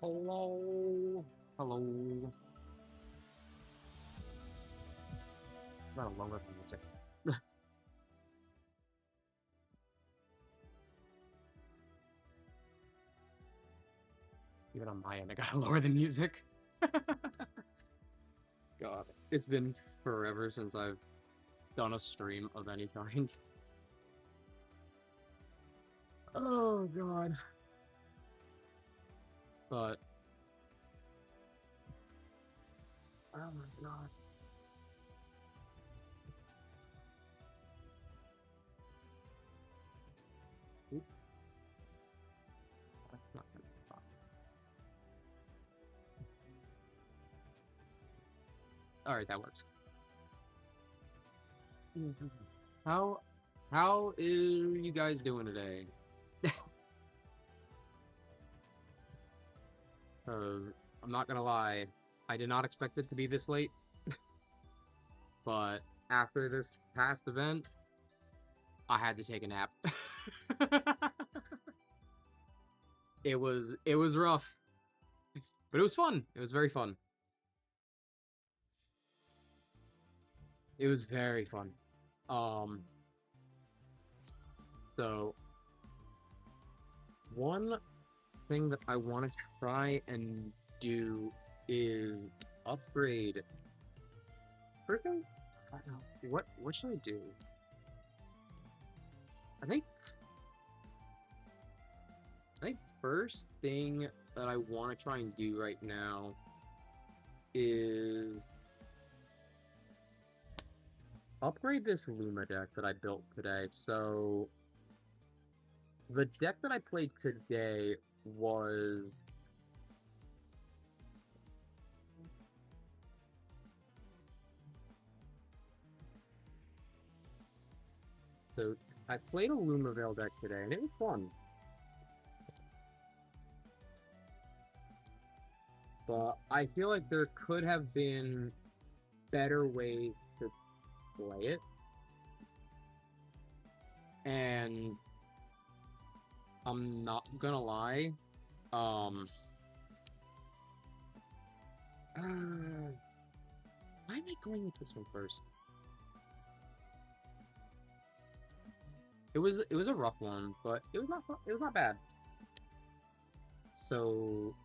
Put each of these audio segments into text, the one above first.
Hello. Hello. Not longer than music. Even on my end, I gotta lower the music. God, it's been forever since I've done a stream of any kind. Oh, God. But, oh my God. Oop, that's not gonna be fun. Alright, that works. How, how is you guys doing today? Because, I'm not gonna lie, I did not expect it to be this late, but after this past event, I had to take a nap. It was rough, but it was fun. It was very fun. It was very fun. So one thing that I want to try and do is upgrade. Freaking, I don't know. What should I do? I think first thing that I want to try and do right now is upgrade this Luma deck that I built today. So the deck that I played today was I played a Lumavale deck today and it was fun. But I feel like there could have been better ways to play it. And I'm not gonna lie, why am I going with this one first? It was a rough one, but it was not bad. So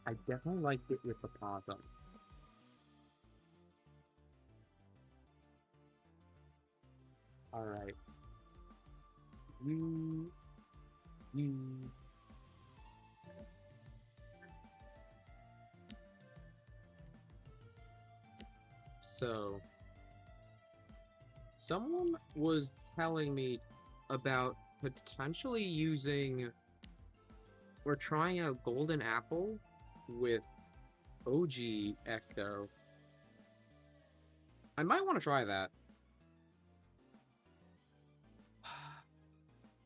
I definitely liked it with the possum. Alright. You. So, someone was telling me about potentially using or trying out Golden Apple with OG Ecto. I might want to try that.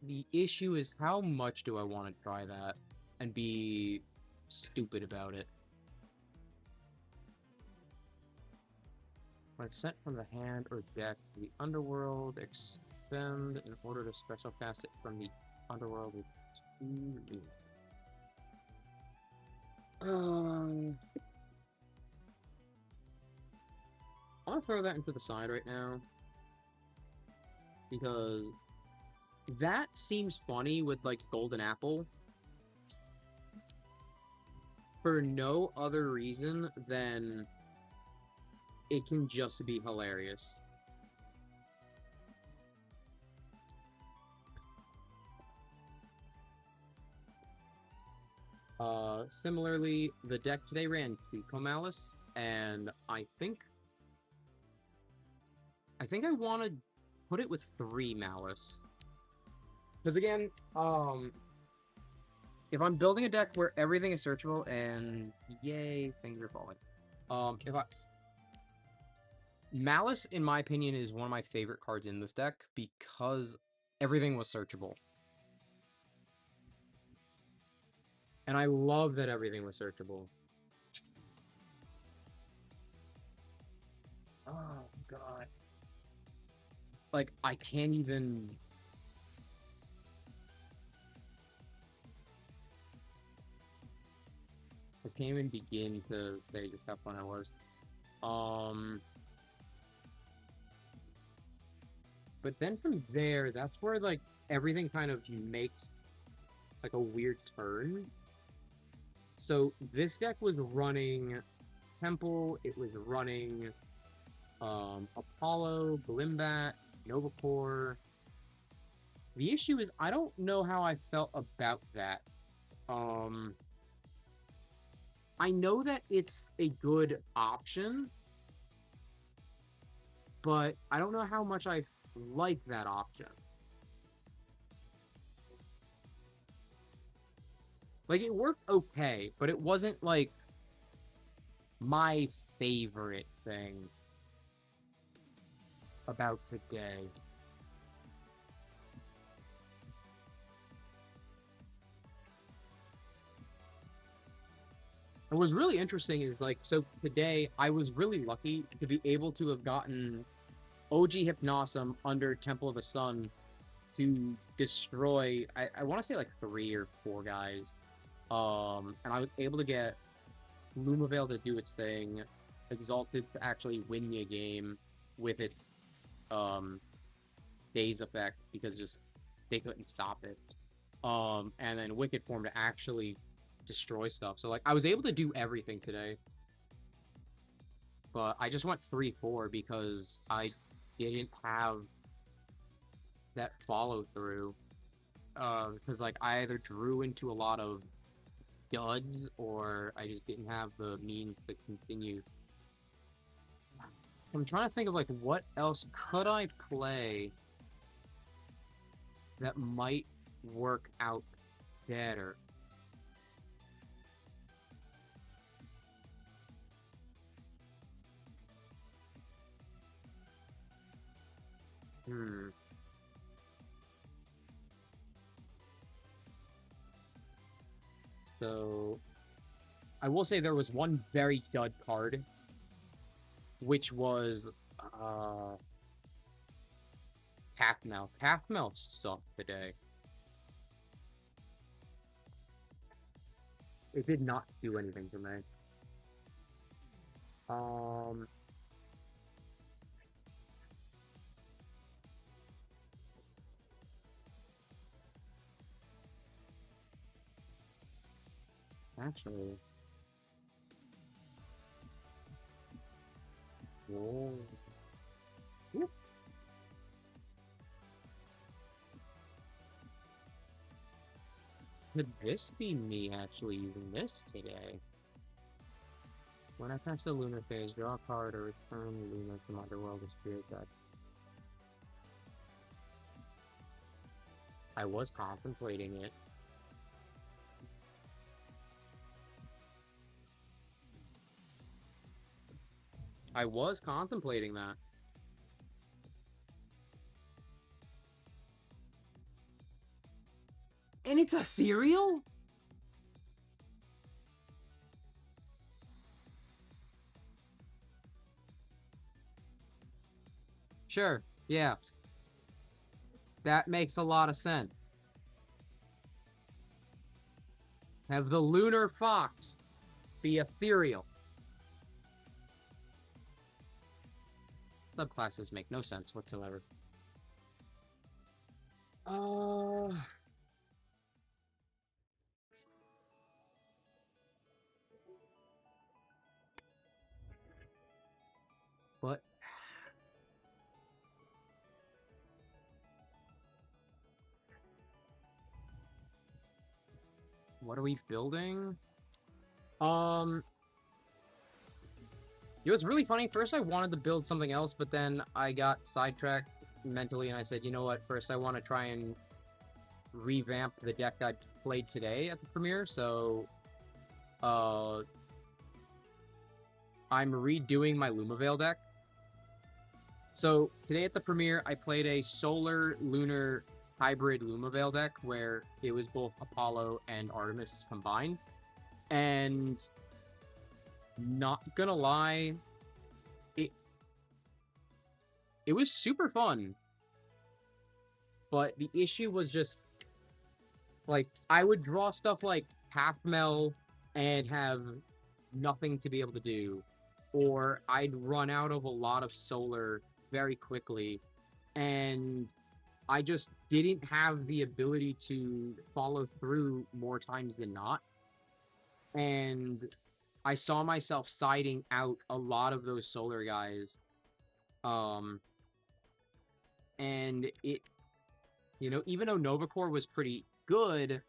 The issue is how much do I want to try that and be stupid about it? When it's sent from the hand or deck to the underworld, expend in order to special cast it from the underworld with 2. I'm gonna throw that into the side right now because that seems funny with like Golden Apple for no other reason than it can just be hilarious. Similarly, the deck today ran Pico Malice, and I think I want to put it with 3 Malice. Because again, if I'm building a deck where everything is searchable, and yay, things are falling. Malice, in my opinion, is one of my favorite cards in this deck because everything was searchable. And I love that everything was searchable. Oh, God. Like, I can't even... I can't even begin to say just how fun it was. But then from there, that's where like everything kind of makes like a weird turn. So this deck was running Temple, it was running Apollo, Glimbat, Novacore. The issue is I don't know how I felt about that. I know that it's a good option, but I don't know how much I like that option. Like, it worked okay, but it wasn't, like, my favorite thing about today. And what's really interesting is, like, so today I was really lucky to be able to have gotten OG Hypnosum under Temple of the Sun to destroy, I want to say, like, 3 or 4 guys. And I was able to get Lumavale to do its thing, Exalted to actually win me a game with its Daze effect, because just they couldn't stop it. And then Wicked Form to actually destroy stuff. So like I was able to do everything today. But I just went 3-4 because I didn't have that follow through. Because like I either drew into a lot of duds or I just didn't have the means to continue. I'm trying to think of like what else could I play that might work out better. So I will say there was one very dud card, which was Halfmel. Halfmel sucked today. It did not do anything for me. Actually. Whoa. Whoop. Could this be me actually using this today? When I pass the lunar phase, draw a card or return Luna from Underworld to Spirit Guide. I was contemplating it. I was contemplating that. And it's ethereal? Sure, yeah. That makes a lot of sense. Have the Lunar Fox be ethereal. Subclasses make no sense whatsoever. But what are we building? You know, it's really funny. First, I wanted to build something else, but then I got sidetracked mentally, and I said, you know what? First, I want to try and revamp the deck I played today at the premiere. So, I'm redoing my Lumavale deck. So today at the premiere, I played a Solar Lunar hybrid Lumavale deck where it was both Apollo and Artemis combined. And not gonna lie, it was super fun. But the issue was just, like, I would draw stuff like Halfmel and have nothing to be able to do, or I'd run out of a lot of solar very quickly, and I just didn't have the ability to follow through more times than not. And I saw myself siding out a lot of those solar guys. Um, and it, even though Novacore was pretty good,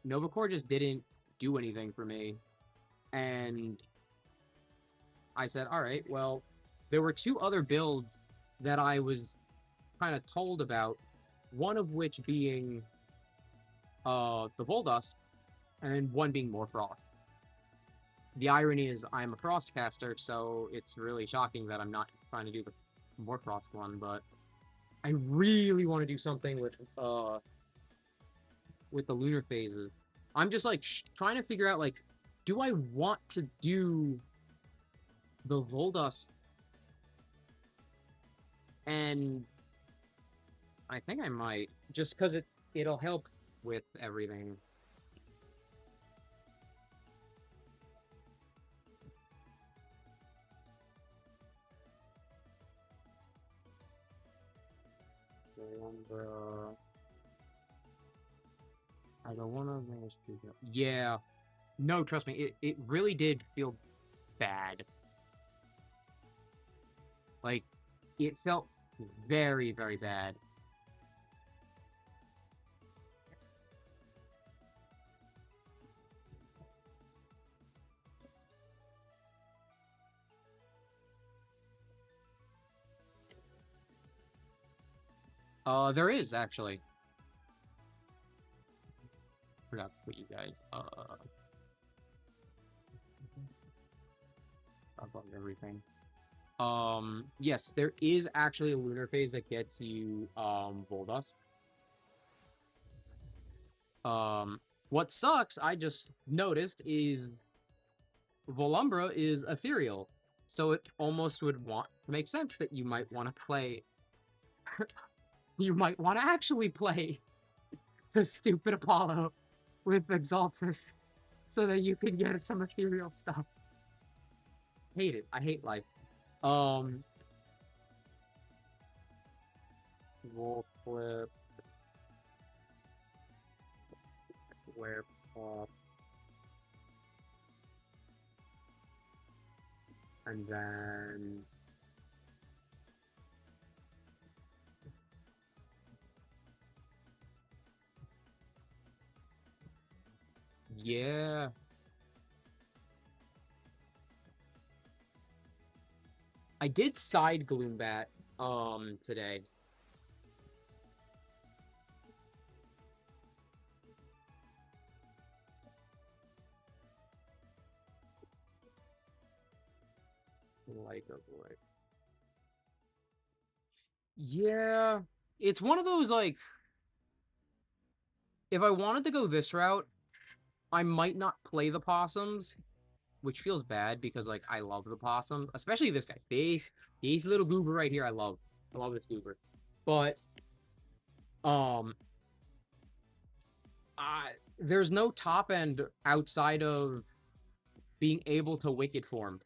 Novacore just didn't do anything for me. And I said, all right, well, there were two other builds that I was kind of told about, one of which being the Voldusk, and one being Morfrost. The irony is I'm a Frostcaster, so it's really shocking that I'm not trying to do the Morfrost one, but I really want to do something with the lunar phases. I'm just like trying to figure out like, do I want to do the Voldusk? And I think I might, just because it'll help with everything. I don't want to manage to go. Yeah. No, trust me, it really did feel bad. Like, it felt very, very bad. There is, actually. Forgot to put you guys, above everything. Yes, there is actually a lunar phase that gets you, Voldusk. What sucks, I just noticed, is Volumbra is ethereal. So it almost would want to make sense that you might want to play. You might want to actually play the stupid Apollo with Exaltus so that you can get some ethereal stuff. Hate it. I hate life. Roll flip. Flare pop. And then yeah. I did side Gloombat today. Like a boy. Yeah. It's one of those like if I wanted to go this route, I might not play the possums, which feels bad because like I love the possum, especially this guy. This little goober right here, I love. I love this goober. But um there's no top end outside of being able to wicked form.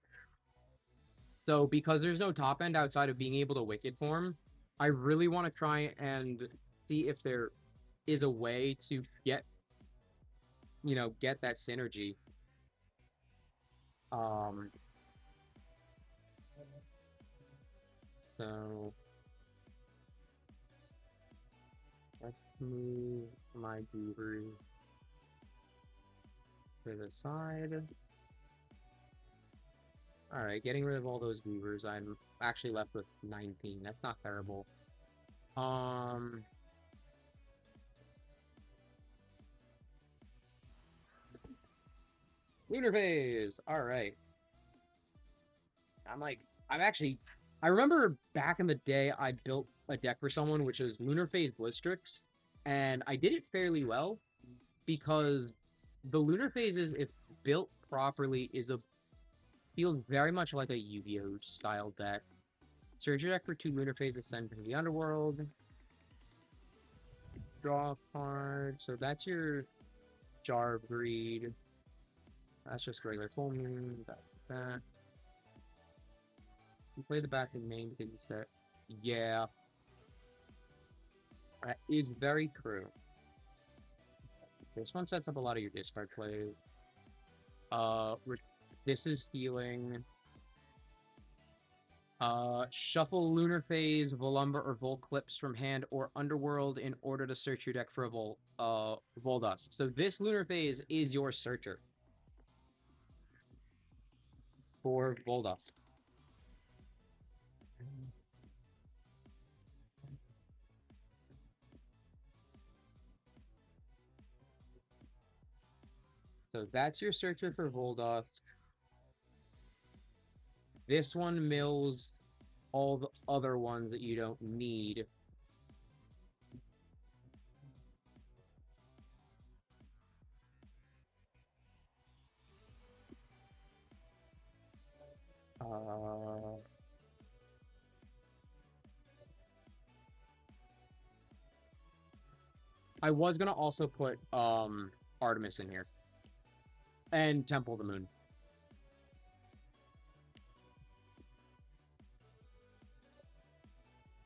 So because there's no top end outside of being able to wicked form, I really want to try and see if there is a way to get that synergy. Um so let's move my goober to the side. All right, getting rid of all those goobers. I'm actually left with 19. That's not terrible. Um, Lunar phase. All right. I remember back in the day, I built a deck for someone, which was Lunar Phase Blistrix, and I did it fairly well because the Lunar Phases, if built properly, feels very much like a Yu-Gi-Oh style deck. Search your deck for 2 Lunar Phases, send to the Underworld. Draw a card. So that's your Jar Breed. That's just regular full moon. That. Let's lay the back in main because it's that. Yeah, that is very true. This one sets up a lot of your discard plays. This is healing. Shuffle Lunar Phase, Volumber, or Volclips from hand or Underworld in order to search your deck for a Voldusk. So this Lunar Phase is your searcher for Voldusk. So that's your searcher for Voldusk. This one mills all the other ones that you don't need. I was gonna also put Artemis in here. And Temple of the Moon.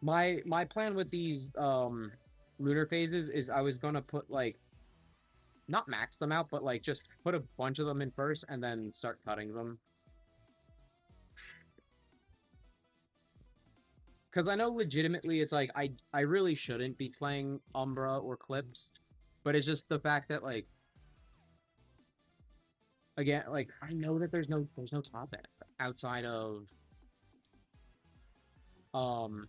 My plan with these lunar phases is I was gonna put like not max them out, but like just put a bunch of them in first and then start cutting them. Because I know legitimately it's like I really shouldn't be playing Umbra or Clips, but it's just the fact that like again, like I know that there's no top end outside of um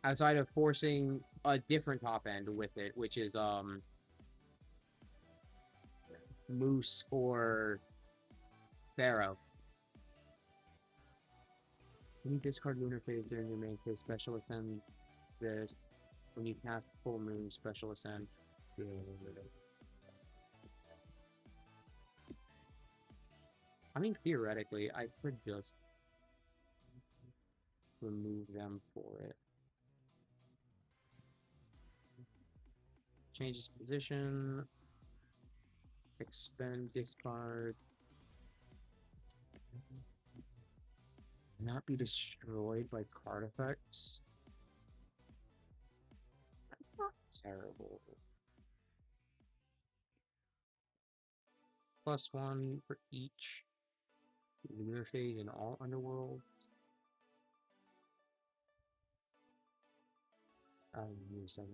outside of forcing a different top end with it, which is Moose or Pharaoh. When you discard Lunar Phase during your main phase, special ascend this. When you cast Full Moon, special ascend. I mean, theoretically, I could just remove them for it. Change its position. Expend, discard. Not be destroyed by card effects. Not terrible. +1 for each lunar phase in all underworld. Use 7.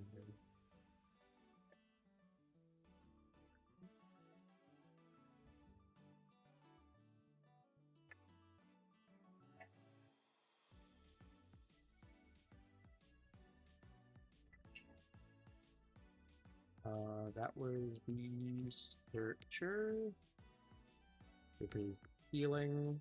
That was the Searcher. This is healing.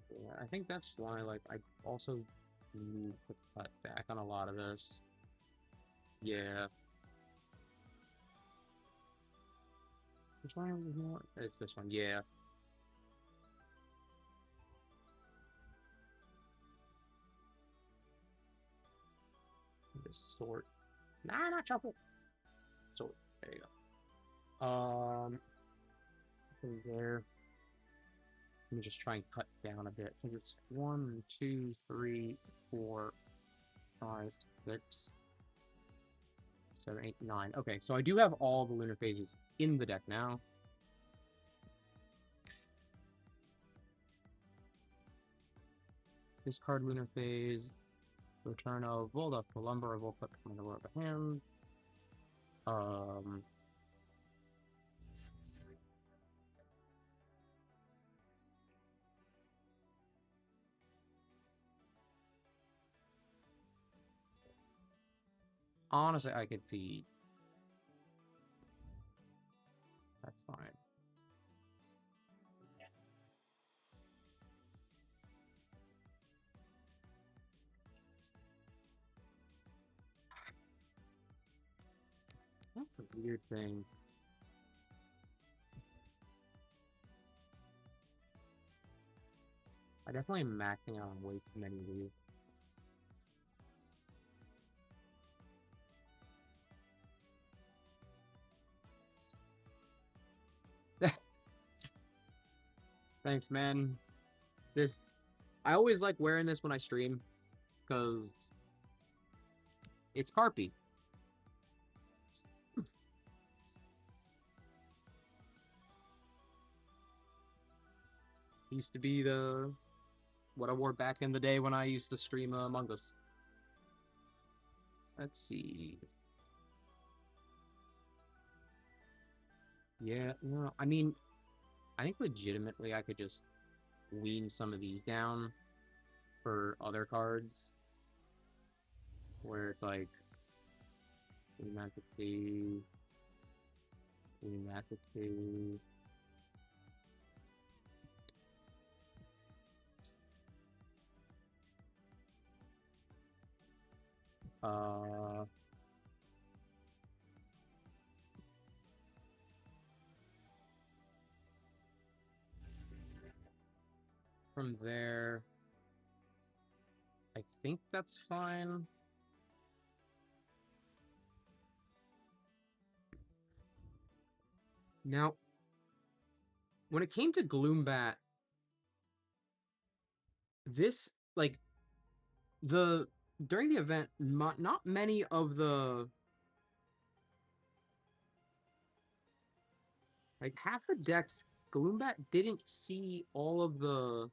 Yeah, I think that's why, like, I also need to cut back on a lot of this. Yeah. Which one was more? It's this one, yeah. Just sort. Nah, not chocolate. Sort. There you go. There. Let me just try and cut down a bit. I think it's 1, 2, 3, 4, 5, 6, 7, 8, 9. Okay, so I do have all the lunar phases in the deck now. Discard lunar phase. Return of Voldusk, Volumber, or Volclip from the world of hand. Honestly, I could see. That's fine. That's a weird thing. I definitely am maxing out on way too many of these. Thanks, man. I always like wearing this when I stream, because it's Carpy. Used to be what I wore back in the day when I used to stream Among Us. Let's see. Yeah, no, I mean, I think legitimately I could just wean some of these down for other cards, where it's like, we Magic 2, we Magic 2. From there, I think that's fine. Now, when it came to Gloombat, this, like, during the event, not many of the, like, half the decks, Gloombat didn't see all of the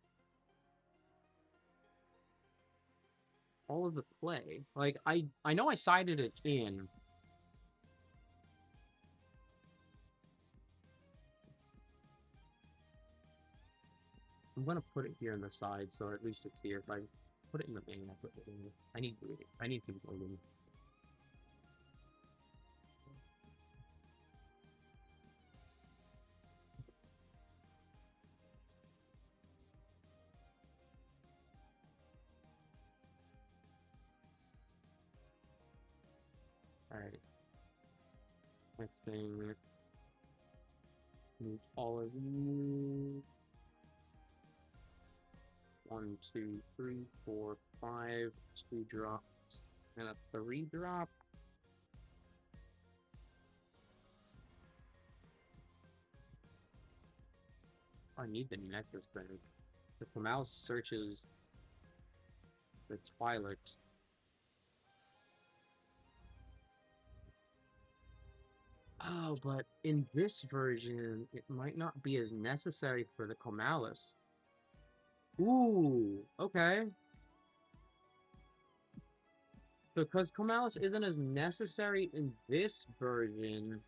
play. Like, I know I sided it in. I'm gonna put it here on the side, so at least it's here. If I put it in the main, I put it in. I need things loading. All right. Next thing, move all of you. 1, 2, 3, 4, 5, 2 drops, and a 3 drop. I need the necklace better. The mouse searches the Twilight. Oh, but in this version, it might not be as necessary for the Comalist. Ooh, okay. Because Comalist isn't as necessary in this version,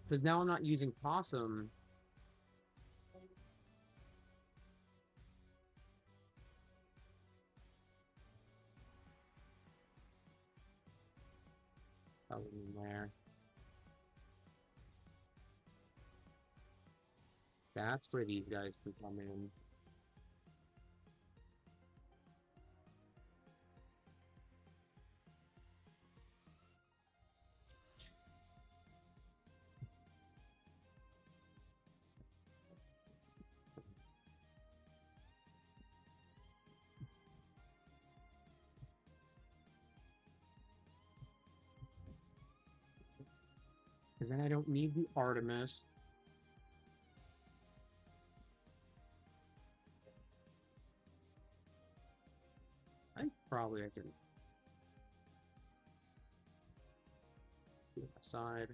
because now I'm not using Possum. That was in there. That's where these guys can come in. Because then I don't need the Artemis. I can do it aside.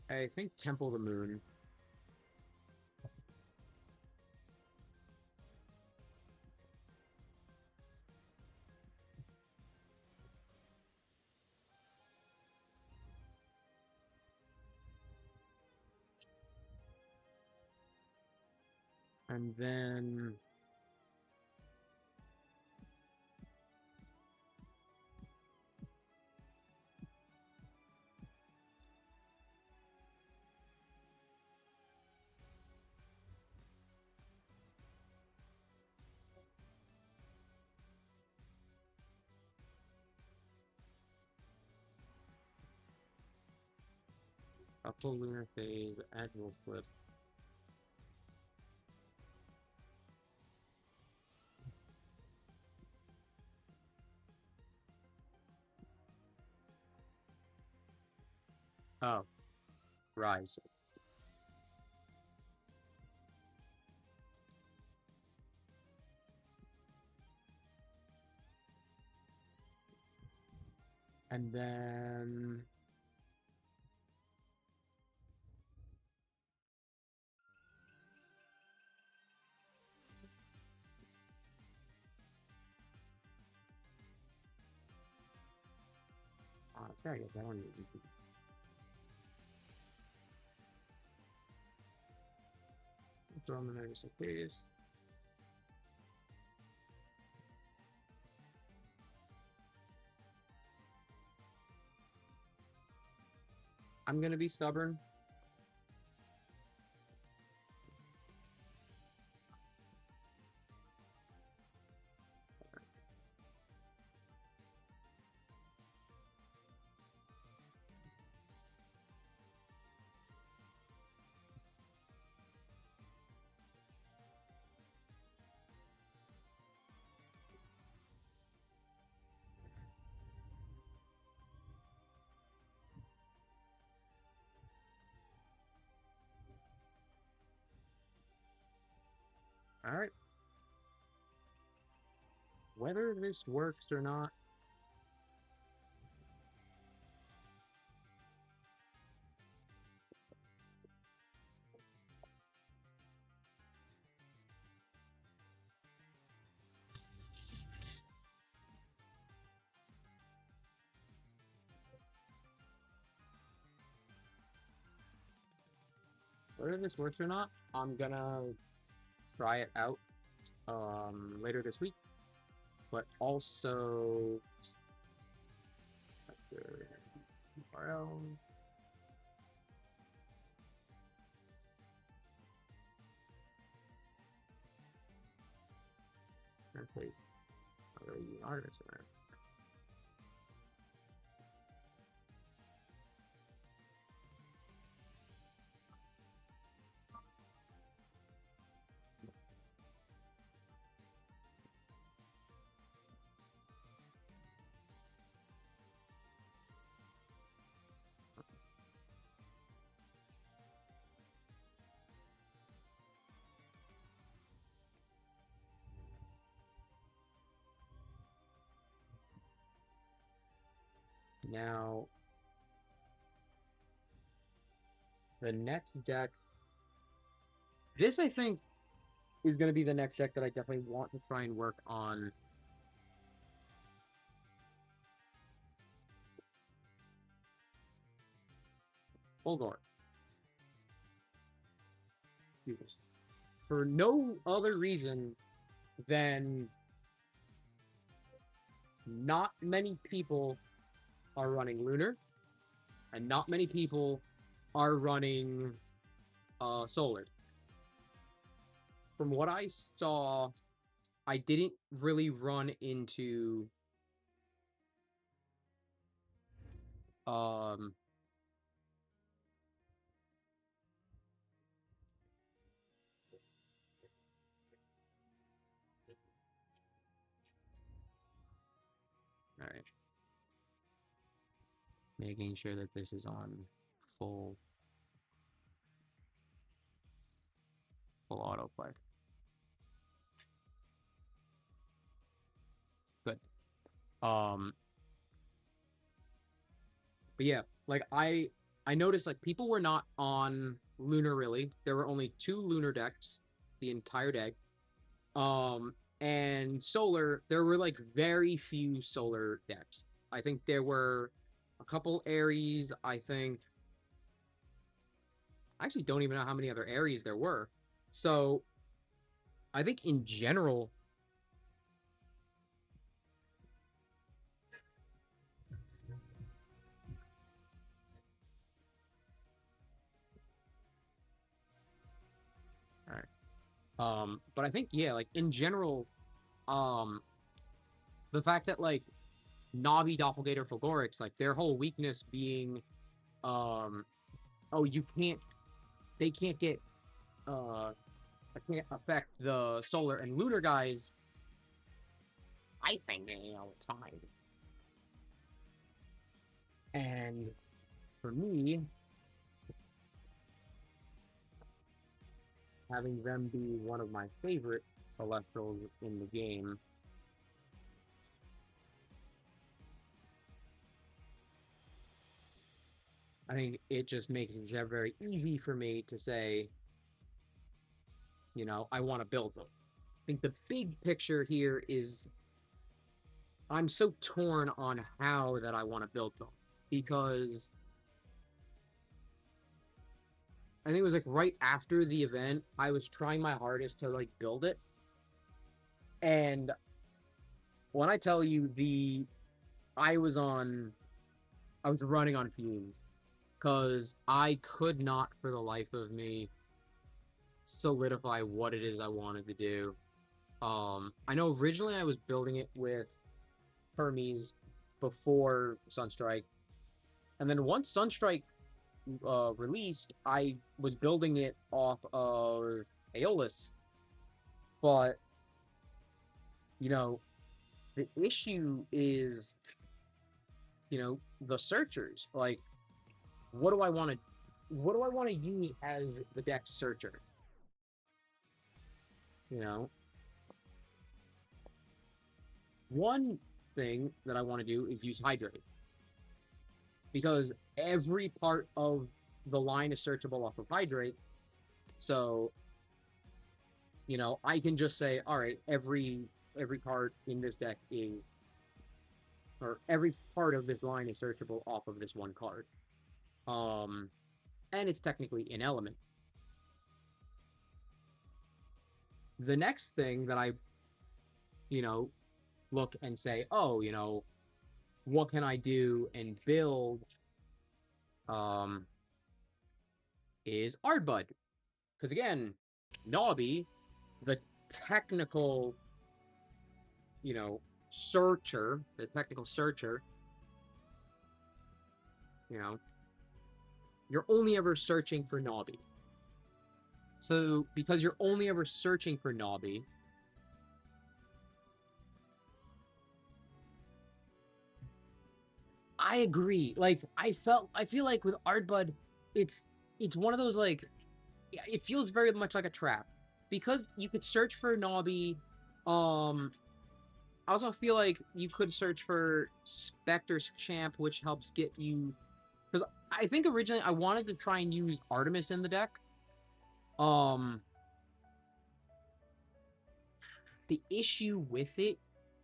I think Temple of the Moon. And then A full lunar phase, annual flip. Oh, rise. And then sorry, I don't need to throw them in there just in case. I'm gonna be stubborn. All right. Whether this works or not, I'm gonna try it out later this week. But also URL. Translate artists in there. Now, the next deck. This, I think, is going to be the next deck that I definitely want to try and work on. Fulgor. For no other reason than not many people are running Lunar, and not many people are running Solar. From what I saw, I didn't really run into all right. Making sure that this is on full autoplay. Good. But yeah, like I noticed like people were not on Lunar really. There were only 2 Lunar decks the entire day. And Solar, there were like very few Solar decks. I think there were a couple Aries. I actually don't even know how many other Aries there were. So I think in general, all right. But I think yeah, like in general, um, the fact that like Navi, Doppelganger, Fulgorix, like their whole weakness being um oh, you can't, they can't get, uh, I can't affect the solar and lunar guys. I think, it's fine. And for me, having them be one of my favorite Elestrals in the game, I think it just makes it very easy for me to say, I want to build them. I think the big picture here is I'm so torn on how that I want to build them because I think it was like right after the event, I was trying my hardest to like build it. And when I tell you I was on I was running on fumes because I could not for the life of me solidify what it is I wanted to do. I know originally I was building it with Hermes before Sunstrike, and then once Sunstrike released, I was building it off of Aeolus. But you know, the issue is, the searchers. Like, what do I want to, what do I want to use as the deck searcher? You know, one thing that I want to do is use Hydrate because every part of the line is searchable off of Hydrate. So, I can just say, all right, every card in this deck is, or every part of this line is searchable off of this one card. Um, and it's technically an element. The next thing that I, you know, look and say, oh, what can I do and build um is Ardbud. Because again, Nobby, the technical, searcher, the technical searcher, you know, you're only ever searching for Nobby. So because you're only ever searching for Nobby, I agree. Like I feel like with Ardbud, it's it's one of those like it feels very much like a trap because you could search for Nobby. I also feel like you could search for Specter's Champ, which helps get you. Because I think originally I wanted to try and use Artemis in the deck. Um, the issue with it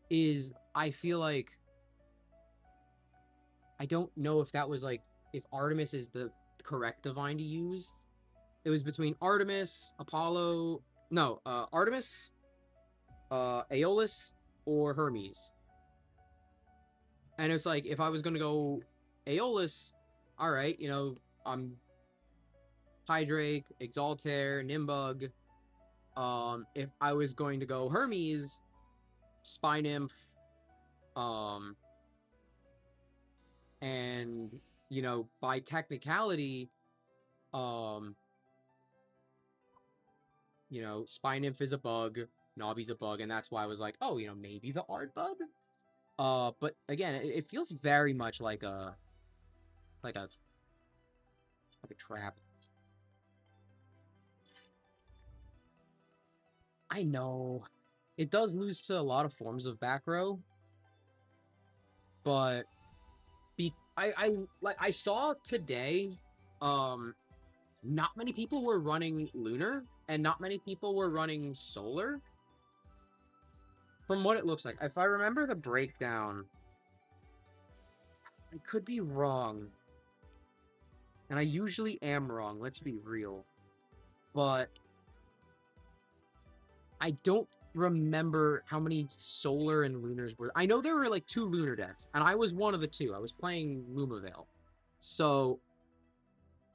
is I feel like I don't know if that was like if Artemis is the correct divine to use. It was between Artemis, Apollo, no, Artemis, Aeolus, or Hermes. And it's like if I was gonna go Aeolus, all right, I'm Hydrake, Exaltair, Nimbug. If I was going to go Hermes, Spy Nymph, um, and by technicality, um, Spy Nymph is a bug, Nobby's a bug, and that's why I was like, oh, maybe the Art Bug. But again, it feels very much like like a like a trap. I know it does lose to a lot of forms of back row, but I saw today, um, not many people were running lunar and not many people were running solar. From what it looks like, if I remember the breakdown, I could be wrong, and I usually am wrong. Let's be real, but I don't remember how many solar and lunars were. I know there were like 2 lunar decks, and I was one of the 2. I was playing Lumavale. So,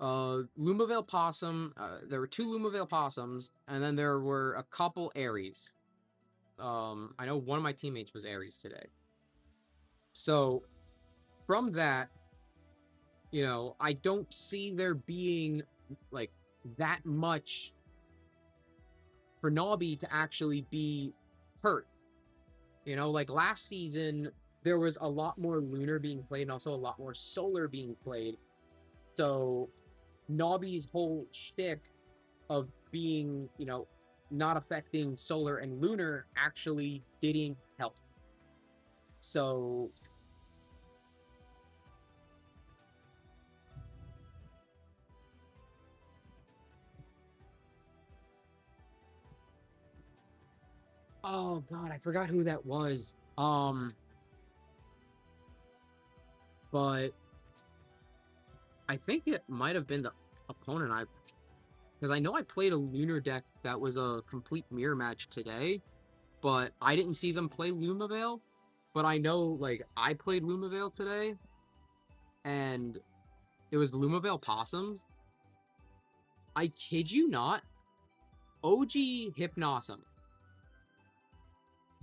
Lumavale Possum, there were 2 Lumavale Possums, and then there were a couple Aries. I know one of my teammates was Aries today. So, from that, You know, I don't see there being like that much for Nobby to actually be hurt. You know, like last season, there was a lot more Lunar being played and also a lot more Solar being played. So Nobby's whole shtick of being, you know, not affecting Solar and Lunar actually didn't help. So oh god, I forgot who that was. But I think it might have been the opponent because I know I played a Lunar deck that was a complete mirror match today, but I didn't see them play Lumavale. But I know, like, I played Lumavale today, and it was Lumavale Possums. I kid you not, OG Hypnosm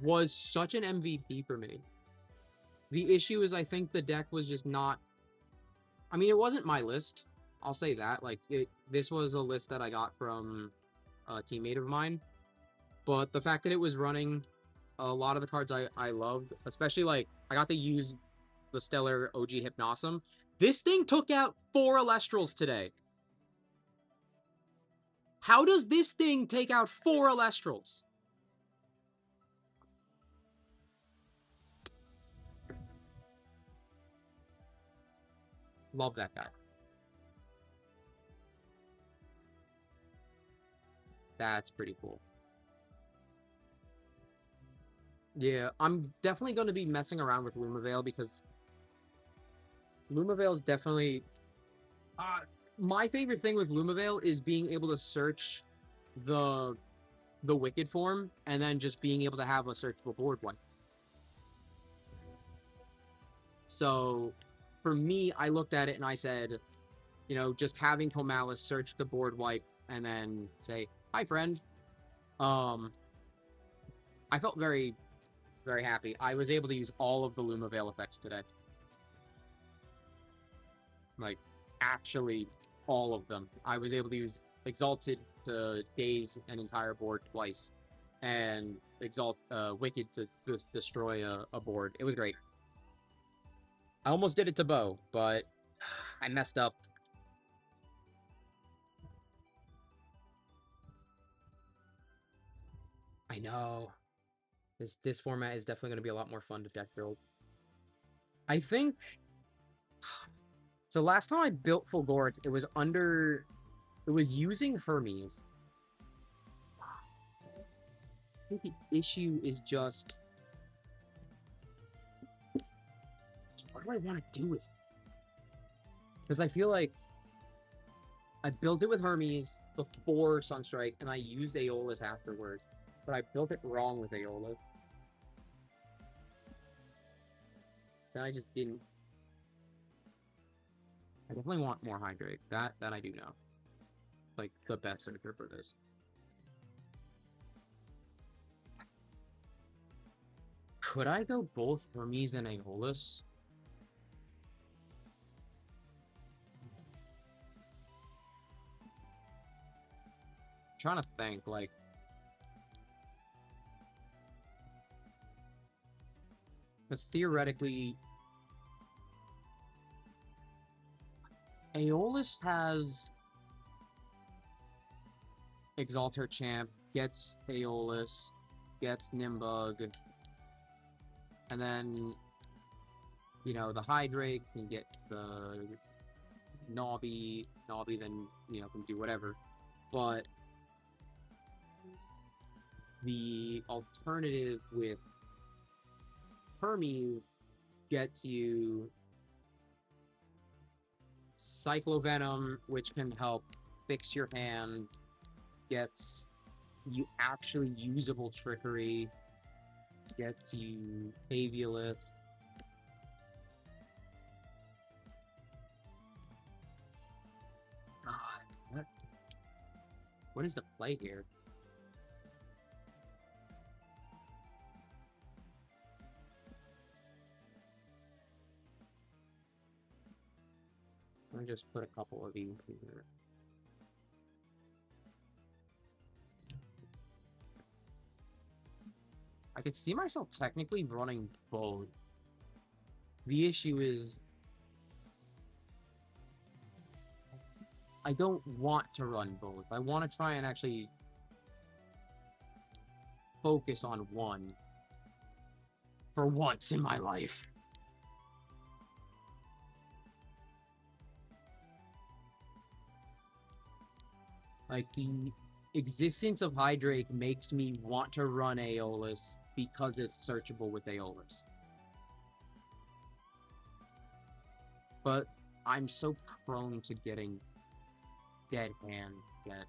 was such an MVP for me. The issue is I think the deck was just not... I mean, it wasn't my list. I'll say that. Like, this was a list that I got from a teammate of mine. But the fact that it was running a lot of the cards I loved, especially, like, I got to use the Stellar OG Hypnosm. This thing took out 4 Elestrals today. How does this thing take out 4 Elestrals? Love that guy. That's pretty cool. Yeah, I'm definitely going to be messing around with Lumavale because Lumavale is definitely... my favorite thing with Lumavale is being able to search the Wicked form and then just being able to have a searchable board wipe. So for me, I looked at it and I said, you know, just having Comalis search the board wipe and then say, hi, friend. I felt very, very happy. I was able to use all of the Lumavale effects today. Like, actually, all of them. I was able to use Exalted to daze an entire board twice, and Wicked to just destroy a board. It was great. I almost did it to Bo, but I messed up. I know. This format is definitely going to be a lot more fun to deck build. I think... So last time I built Fulgort, it was using Hermes. I think the issue is just... what do I want to do with it? Because I feel like I built it with Hermes before Sunstrike, and I used Aeolus afterwards. But I built it wrong with Aeolus. Then I just didn't... I definitely want more Hydrate. That I do know. Like, the best searcher for this. Could I go both Hermes and Aeolus? I'm trying to think, like... Because theoretically... Aeolus has... Exalt her champ, gets Aeolus, gets Nimbug, and then, you know, the Hydrate can get the Nobby then, you know, can do whatever. But the alternative with Hermes gets you Cyclovenom, which can help fix your hand, gets you actually usable Trickery, gets you Aviolus. God, what is the play here? Let me just put a couple of these here. I could see myself technically running both. The issue is I don't want to run both. I want to try and actually focus on one for once in my life. Like, the existence of Hydrake makes me want to run Aeolus because it's searchable with Aeolus. But I'm so prone to getting dead hands that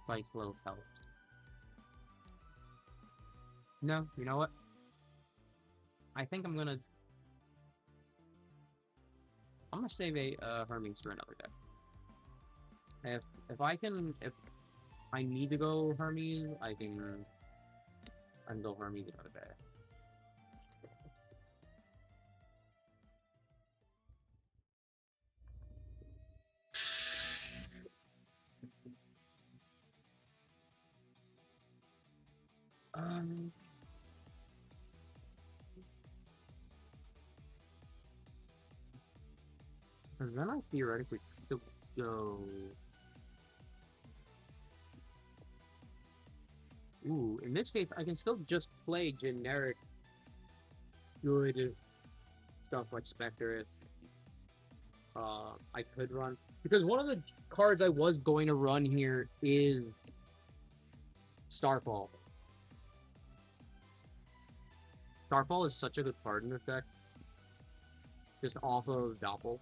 by slow health. No, you know what? I think I'm gonna save a Hermes for another day. If I need to go Hermes, I can go Hermes another day. Because then I theoretically could go. Ooh, in this case, I can still just play generic good stuff like Spectre. I could run. Because one of the cards I was going to run here is Starfall. Starfall is such a good card in this deck. Just off of Doppel.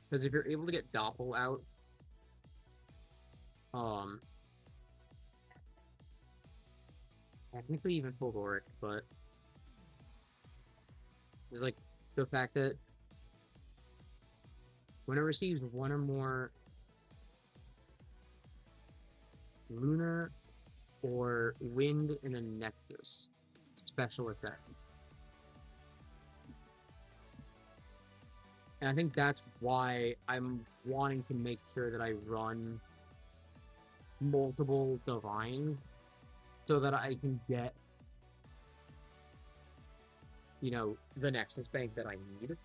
Because if you're able to get Doppel out, technically even Fulgoric, but there's like the fact that when it receives one or more Lunar or Wind in a Nexus special effect. And I think that's why I'm wanting to make sure that I run multiple Divines so that I can get, you know, the Nexus Bank that I need.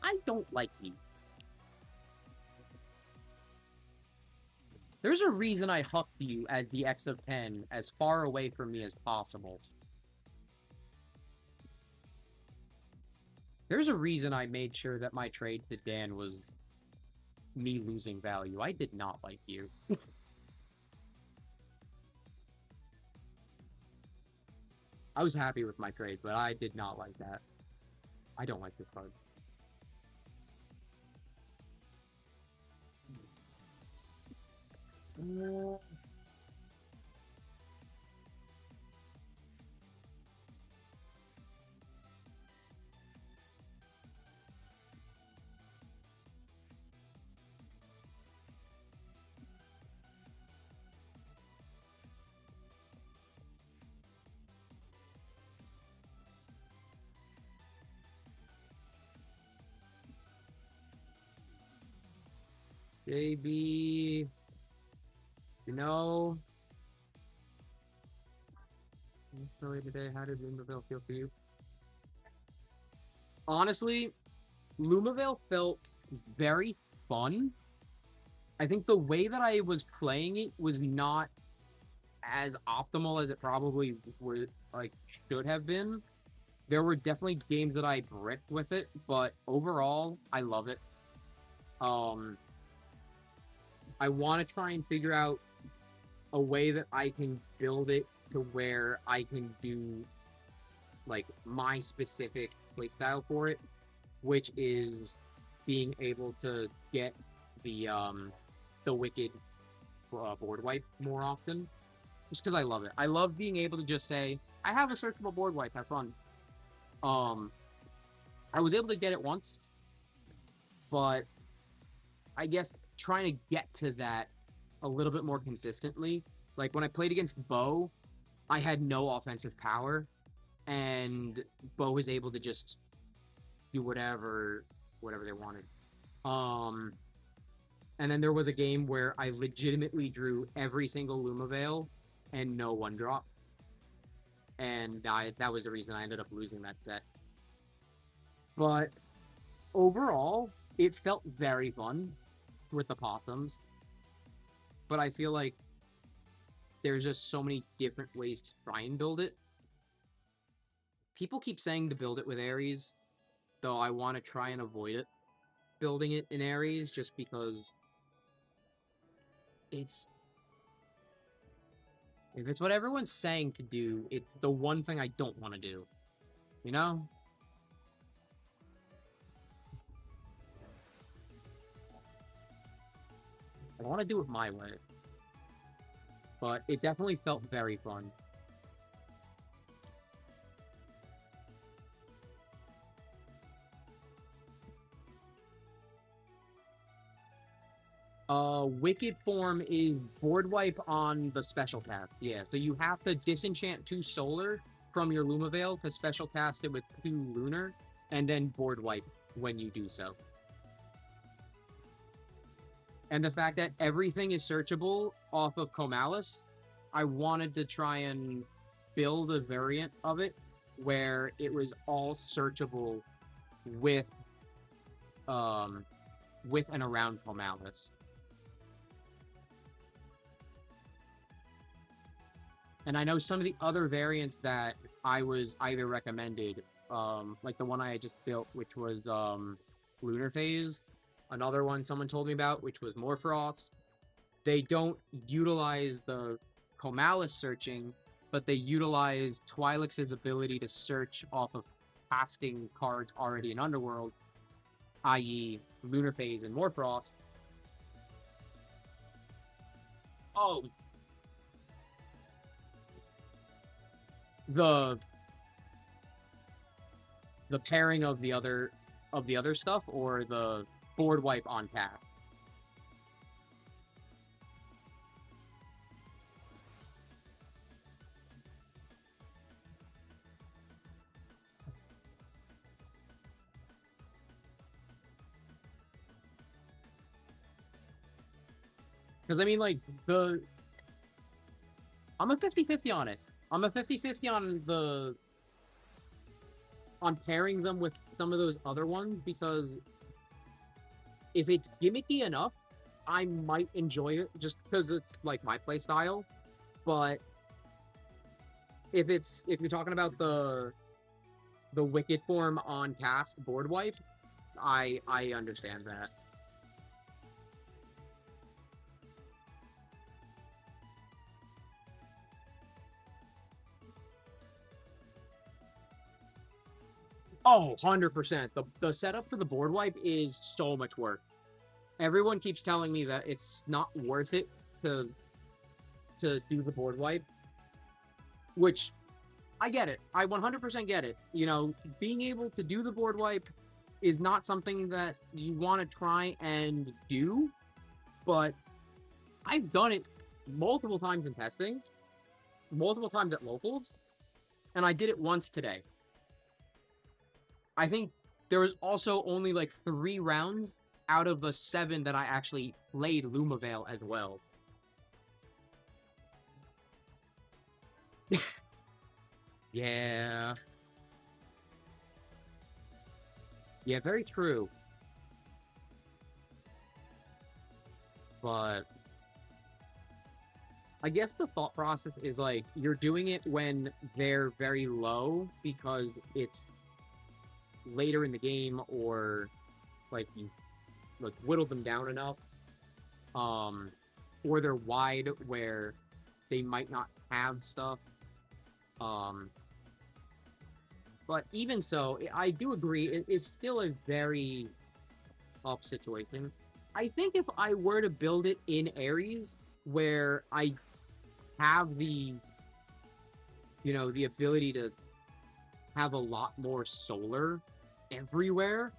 I don't like you. There's a reason I hucked you as the X of 10 as far away from me as possible. There's a reason I made sure that my trade to Dan was me losing value. I did not like you. I was happy with my trade, but I did not like that. I don't like this card. JB, you know, earlier today, how did Lumaville feel for you? Honestly, Lumaville felt very fun. I think the way that I was playing it was not as optimal as it probably would, like, should have been. There were definitely games that I bricked with it, but overall, I love it. I want to try and figure out a way that I can build it to where I can do, like, my specific playstyle for it, which is being able to get the Wicked board wipe more often, just because I love it. I love being able to just say, I have a searchable board wipe, have fun. I was able to get it once, but I guess trying to get to that a little bit more consistently Like when I played against Bo, I had no offensive power, and Bo was able to just do whatever they wanted. Um, and then there was a game where I legitimately drew every single Luma Veil and no one drop, and that was the reason I ended up losing that set. But overall, it felt very fun with the possums. But I feel like there's just so many different ways to try and build it. People keep saying to build it with Ares, though I want to try and avoid it building it in Ares just because it's if it's what everyone's saying to do, it's the one thing I don't want to do. You know? I want to do it my way. But it definitely felt very fun. Wicked form is board wipe on the special cast. Yeah, so you have to disenchant 2 solar from your Luma Veil to special cast it with 2 lunar, and then board wipe when you do so. And the fact that everything is searchable off of Comalis, I wanted to try and build a variant of it where it was all searchable with and around Comalis. And I know some of the other variants that I was either recommended, like the one I had just built, which was Lunar Phase. Another one someone told me about, which was Morphrost. They don't utilize the Comalis searching, but they utilize Twi'lex's ability to search off of casting cards already in Underworld, i.e. Lunar Phase and Morphrost. Oh, the pairing of the other stuff or the board wipe on cast. Because I mean, like I'm a 50-50 on it. I'm a 50-50 on pairing them with some of those other ones because if it's gimmicky enough, I might enjoy it just because it's like my play style. But if you're talking about the wicked form on cast board wipe, I understand that. Oh, 100%. The setup for the board wipe is so much work. Everyone keeps telling me that it's not worth it to do the board wipe, which I get it. I 100% get it. You know, being able to do the board wipe is not something that you want to try and do, but I've done it multiple times in testing, multiple times at locals, and I did it once today. I think there was also only like 3 rounds out of the 7 that I actually played Lumavale as well. Yeah. Yeah, very true. But I guess the thought process is like you're doing it when they're very low because it's later in the game or like you like whittle them down enough. Or they're wide where they might not have stuff. But even so, I do agree it's still a very up situation. I think if I were to build it in Ares where I have the ability to have a lot more solar everywhere,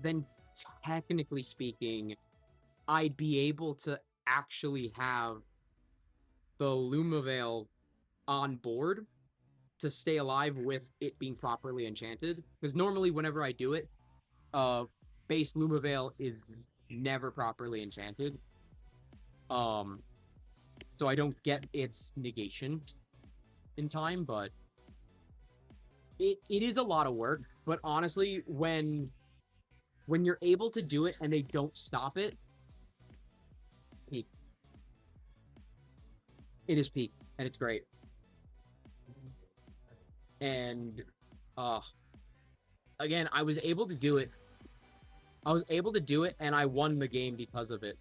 then technically speaking, I'd be able to actually have the Lumavale on board to stay alive with it being properly enchanted. Because normally, whenever I do it, base Lumavale is never properly enchanted. Um, so I don't get its negation in time, but it is a lot of work. But honestly, when you're able to do it and they don't stop it, peak. It is peak, and it's great. And uh again, I was able to do it. I was able to do it, and I won the game because of it.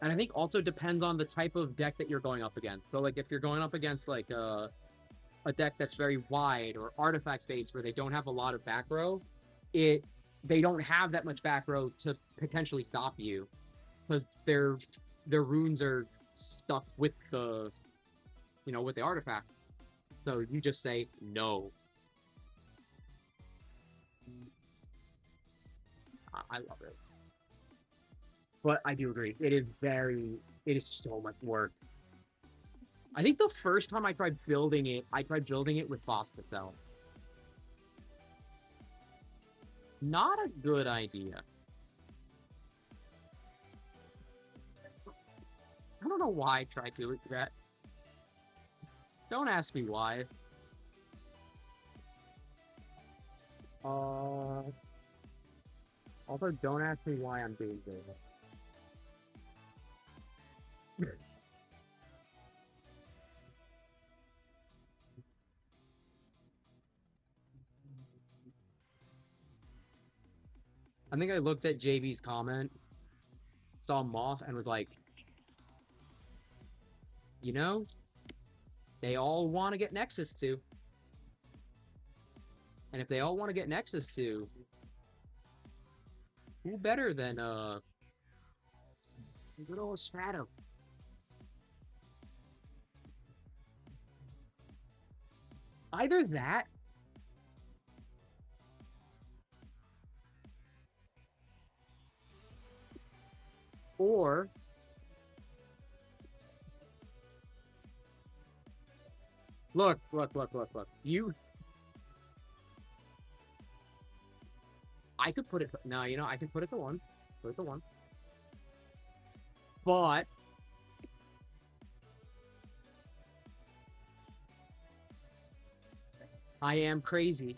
And I think also depends on the type of deck that you're going up against. So like if you're going up against like a deck that's very wide or artifact states where they don't have a lot of back row, it they don't have that much back row to potentially stop you because their runes are stuck with the with the artifact. So you just say no. I love it. But I do agree. It is so much work. I think the first time I tried building it with Phosphocell. Not a good idea. I don't know why I tried doing that. Don't ask me why. Uh, Also, don't ask me why I'm doing this. I think I looked at JB's comment, saw Moss, and was like, you know, they all want to get Nexus to. And if they all want to get Nexus to, who better than good old Strato? Either that or look. You I could put it no, I could put it to one. Put it to one. But I am crazy.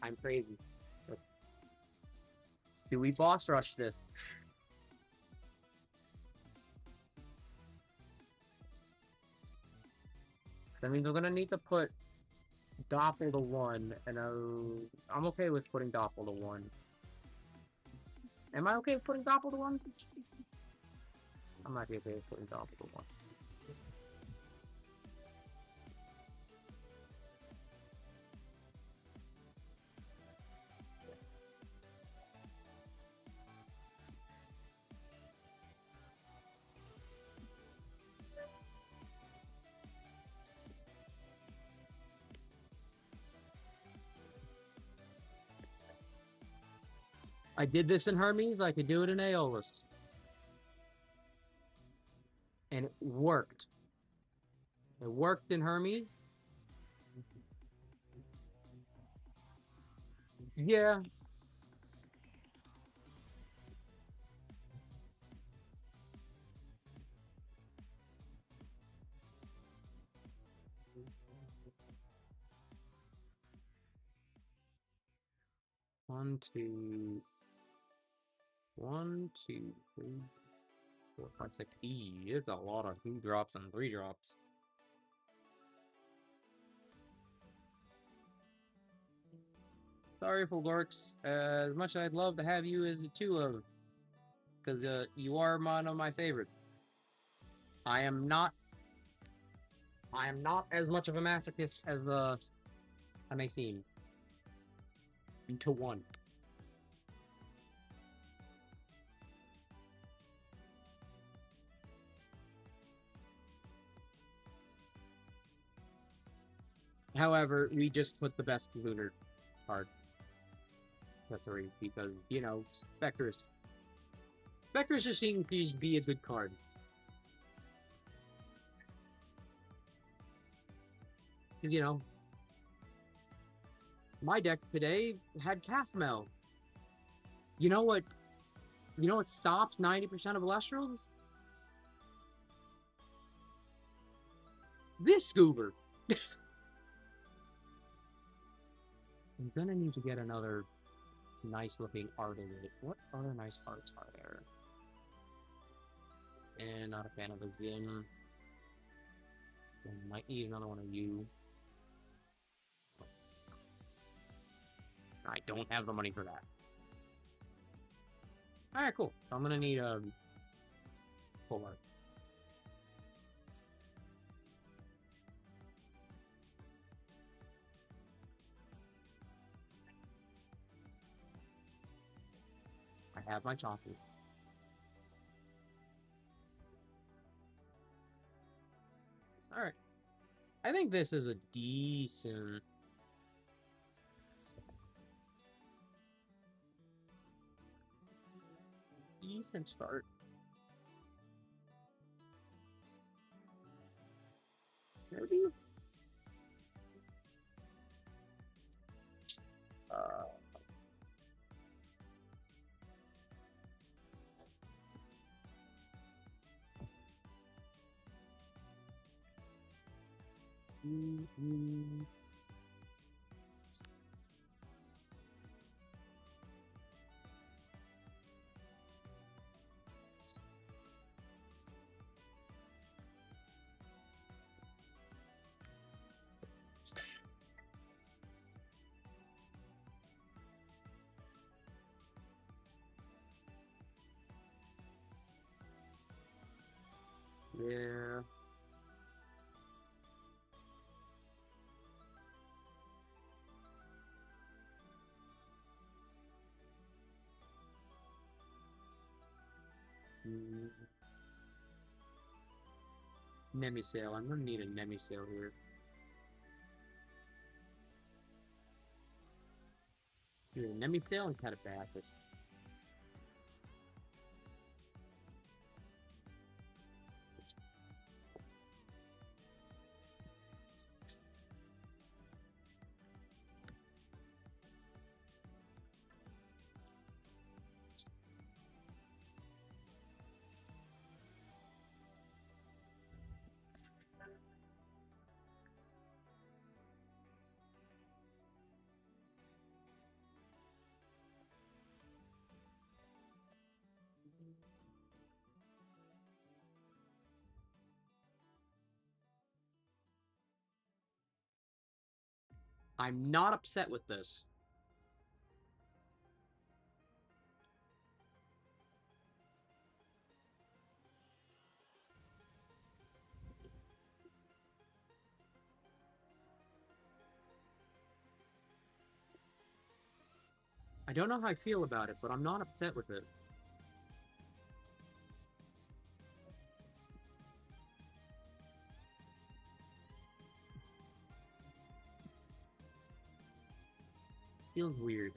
I'm crazy. Let's do we boss rush this? That means we're gonna need to put Doppel to one, and I'm okay with putting Doppel to one. Am I okay with putting Doppel to one? I might be okay with putting Doppel to one. I did this in Hermes, I could do it in Aeolus. And it worked. It worked in Hermes. Yeah. One, two, three, 4, 5, 6. It's a lot of 2 drops and 3 drops. Sorry, Fulgorks. As much as I'd love to have you as a 2 of, because you are one of my favorites. I am not as much of a masochist as I may seem. To 1. However, we just put the best lunar card. That's right, because, you know, Spectres. Spectres just seem to be a good card. Because, you know, my deck today had Cathmel. You know what? You know what stops 90% of Elestrals? This Goober. I'm gonna need to get another nice-looking art in it. What other nice arts are there? And not a fan of the Zim. Might need another one of you. I don't have the money for that. Alright, cool. So I'm gonna need a full art. I have my chocolate. Alright. I think this is a decent start. Maybe? Uh, yeah. Nemisail. I'm gonna need a Nemisail here. Either Nemisail and Catabathus. I'm not upset with this. I don't know how I feel about it, but I'm not upset with it. Feels weird.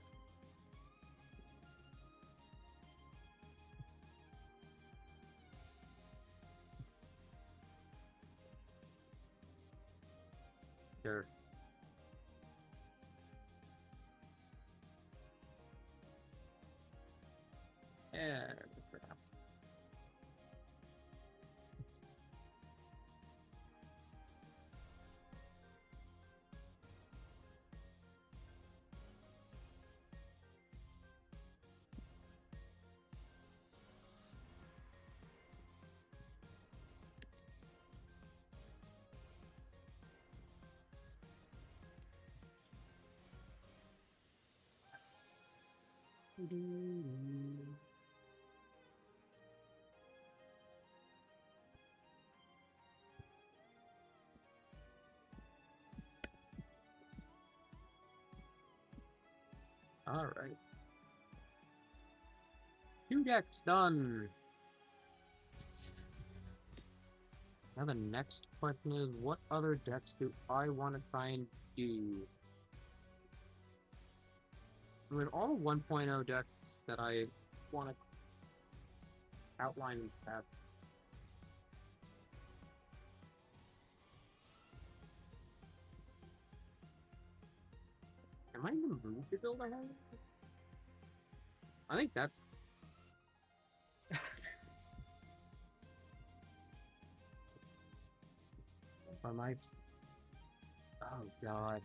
Sure. Yeah. All right. 2 decks done. Now the next question is, what other decks do I want to try and do? I mean, all the 1.0 decks that I want to outline in the past. Am I in the mood to build a hand? I think that's... I might... Oh, God.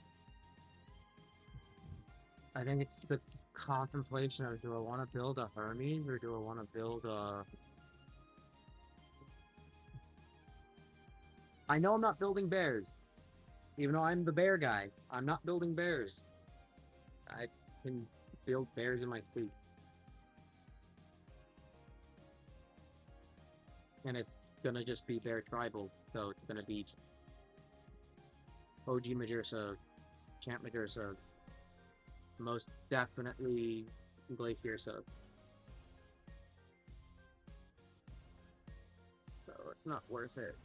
I think it's the contemplation of, do I want to build a Hermes or do I want to build a... I know I'm not building bears. Even though I'm the bear guy, I'm not building bears. I can build bears in my sleep. And it's gonna just be bear tribal, so it's gonna be OG Majursa, Champ Majursa, most definitely Glacier sub. So it's not worth it.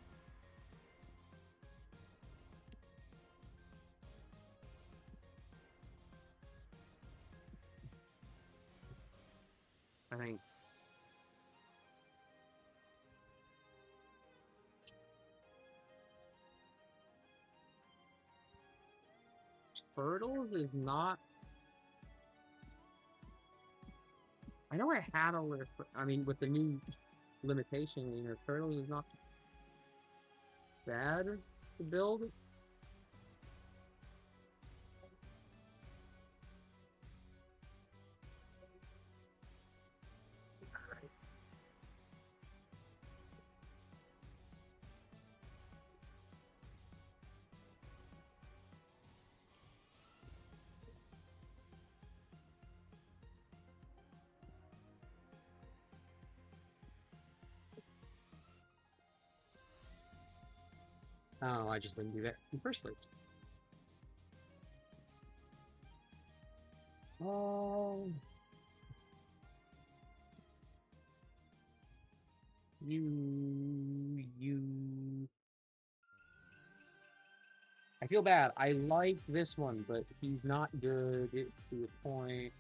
I think Turtles is not... I know I had a list, but I mean, with the new limitation, you know, Turtles is not bad to build. Oh, I just didn't do that in the first place. Oh, you. I feel bad. I like this one, but he's not good. It's to the point.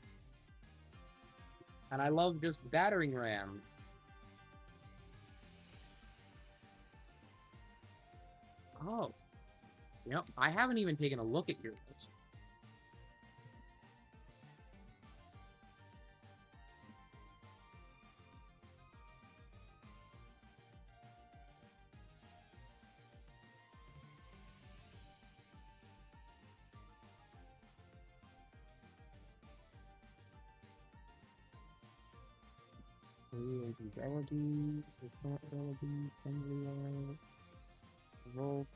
And I love just battering rams. Oh. Yep. I haven't even taken a look at your list. Anti-Gravity, Gravity, Assembly, Volt,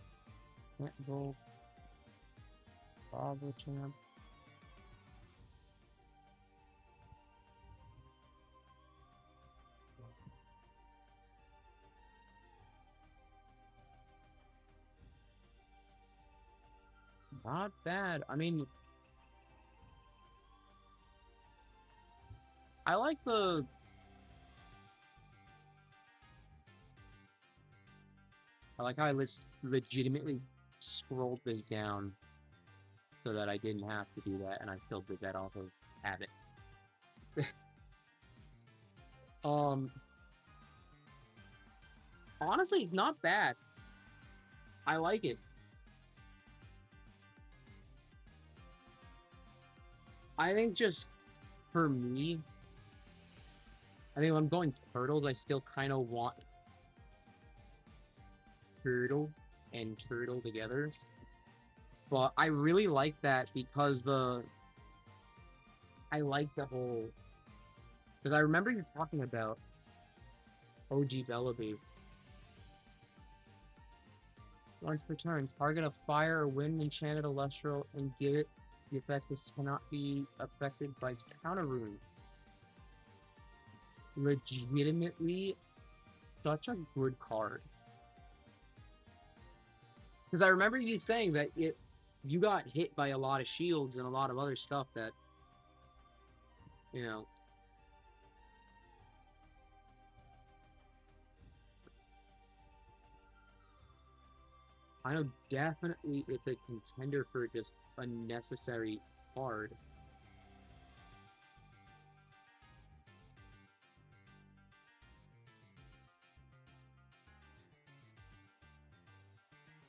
Net Volt, Lava Champ. Not bad. I mean, I like the... I like how I legitimately scrolled this down so that I didn't have to do that, and I still did that off of habit. Honestly, it's not bad. I like it. I think just for me, I think when I'm going turtles, I still kind of want turtle and turtle together. But I really like that because I like the whole... Because I remember you talking about OG Bellaby. Once per turn, target a fire or wind enchanted Elestral and give it the effect this cannot be affected by counter runes. Legitimately such a good card. Because I remember you saying that you got hit by a lot of shields and a lot of other stuff that, you know... I know definitely it's a contender for just a necessary card.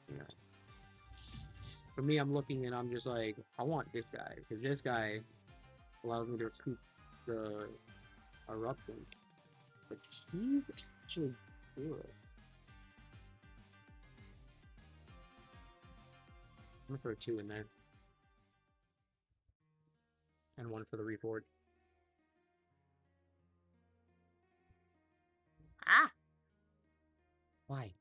You know, for me, I'm looking and I'm just like, I want this guy because this guy allows me to recoup the eruption. But he's actually good. I'm gonna throw two in there and one for the reforge. Ah! Why?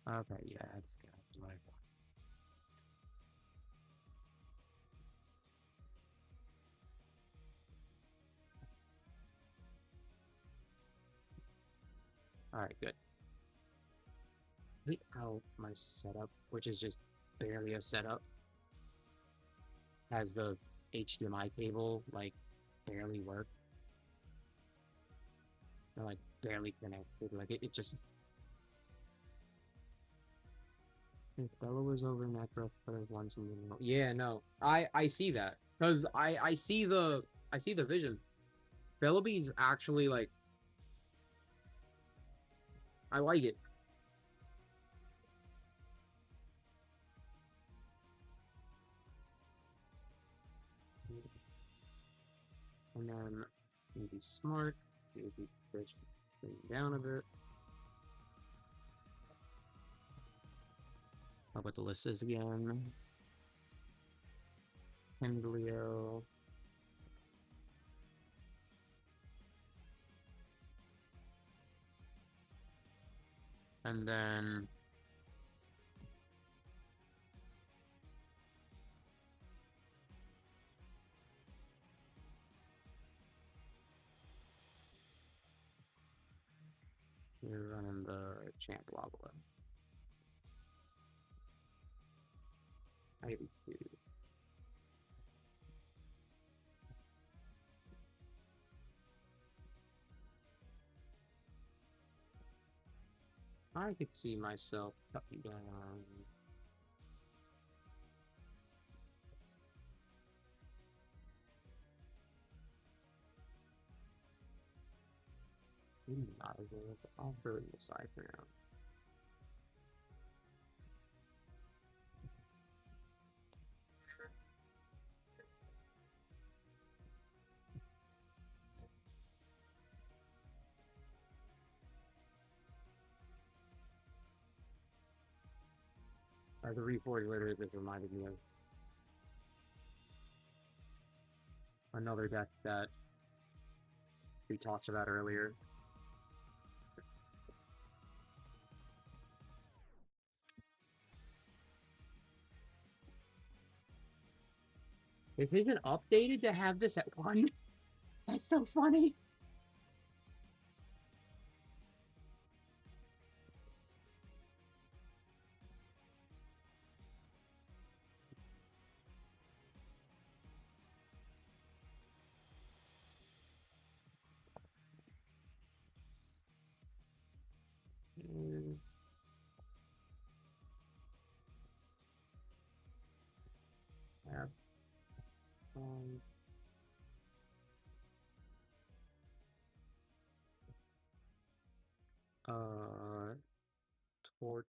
Okay, yeah, that's good. Alright, good. Hate how my setup, which is just barely a setup, has the HDMI cable, like, barely work. They're, like, barely connected. Like, it just... If Bella was over Necro for once in the... Yeah, no. I see that. Because I see the... I see the vision. Bellaby's actually, like... I like it. And then maybe smart, maybe push thing down a bit. How about the list is again? Henglio. And then you're running the champ lava. I do. I could see myself cutting down. Maybe not as well, but I'll throw it aside for now. The Reforged literally just reminded me of another deck that we talked about earlier. This isn't updated to have this at 1? That's so funny. Have, um, uh, torch.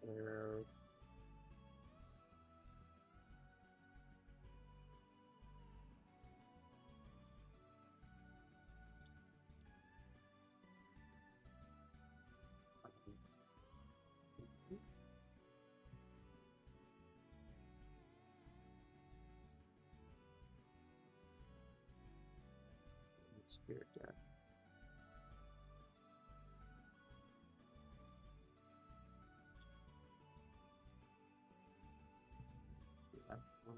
Arrow. Spirit Jack. Yeah. 1,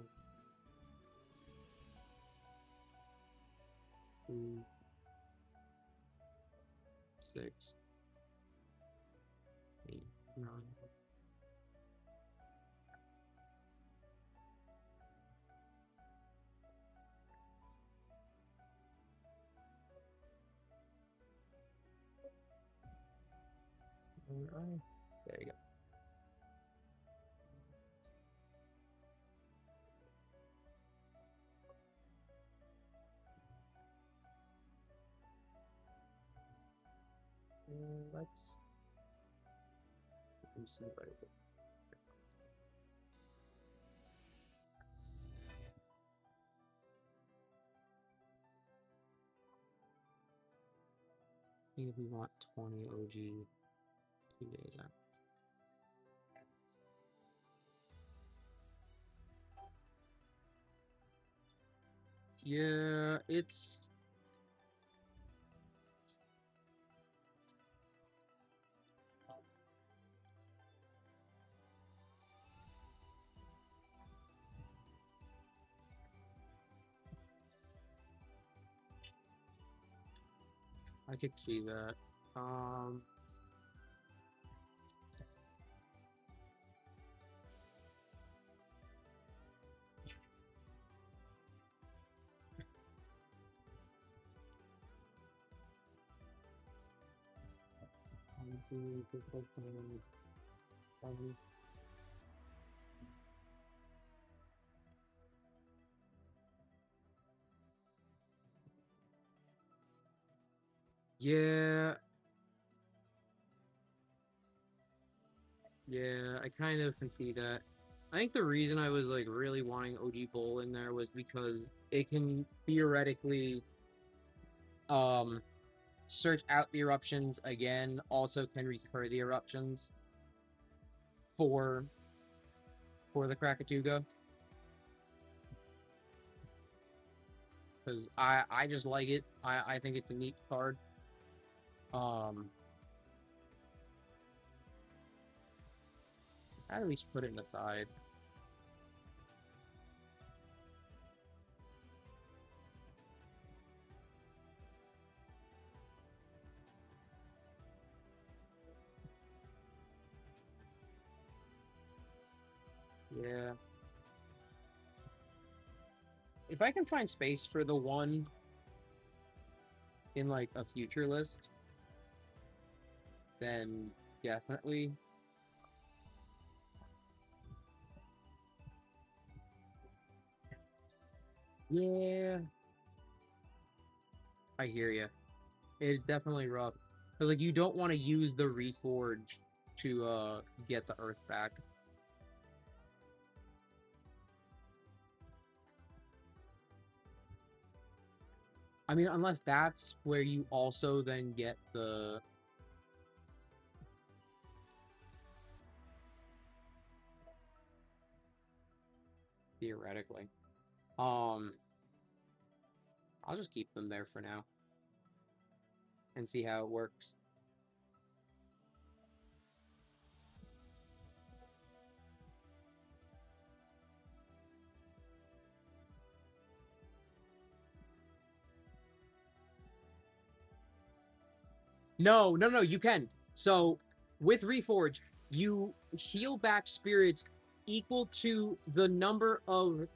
2, 6, 8, 9. Alright. There you go. Let's see what I do. I think we want 20 OG 2 days out. Yeah, it's... I could see that. Yeah. Yeah, I kind of can see that. I think the reason I was like really wanting OG Bowl in there was because it can theoretically search out the eruptions again, also can recur the eruptions for the Krakatuga. Because I just like it. I think it's a neat card. I'd at least put it in the side. Yeah. If I can find space for the one in like a future list, then definitely. Yeah. I hear you. It's definitely rough. Because like you don't want to use the Reforge to get the Earth back. I mean, unless that's where you also then get the... Theoretically. I'll just keep them there for now. And see how it works. No, you can. So, with Reforge, you heal back spirits equal to the number of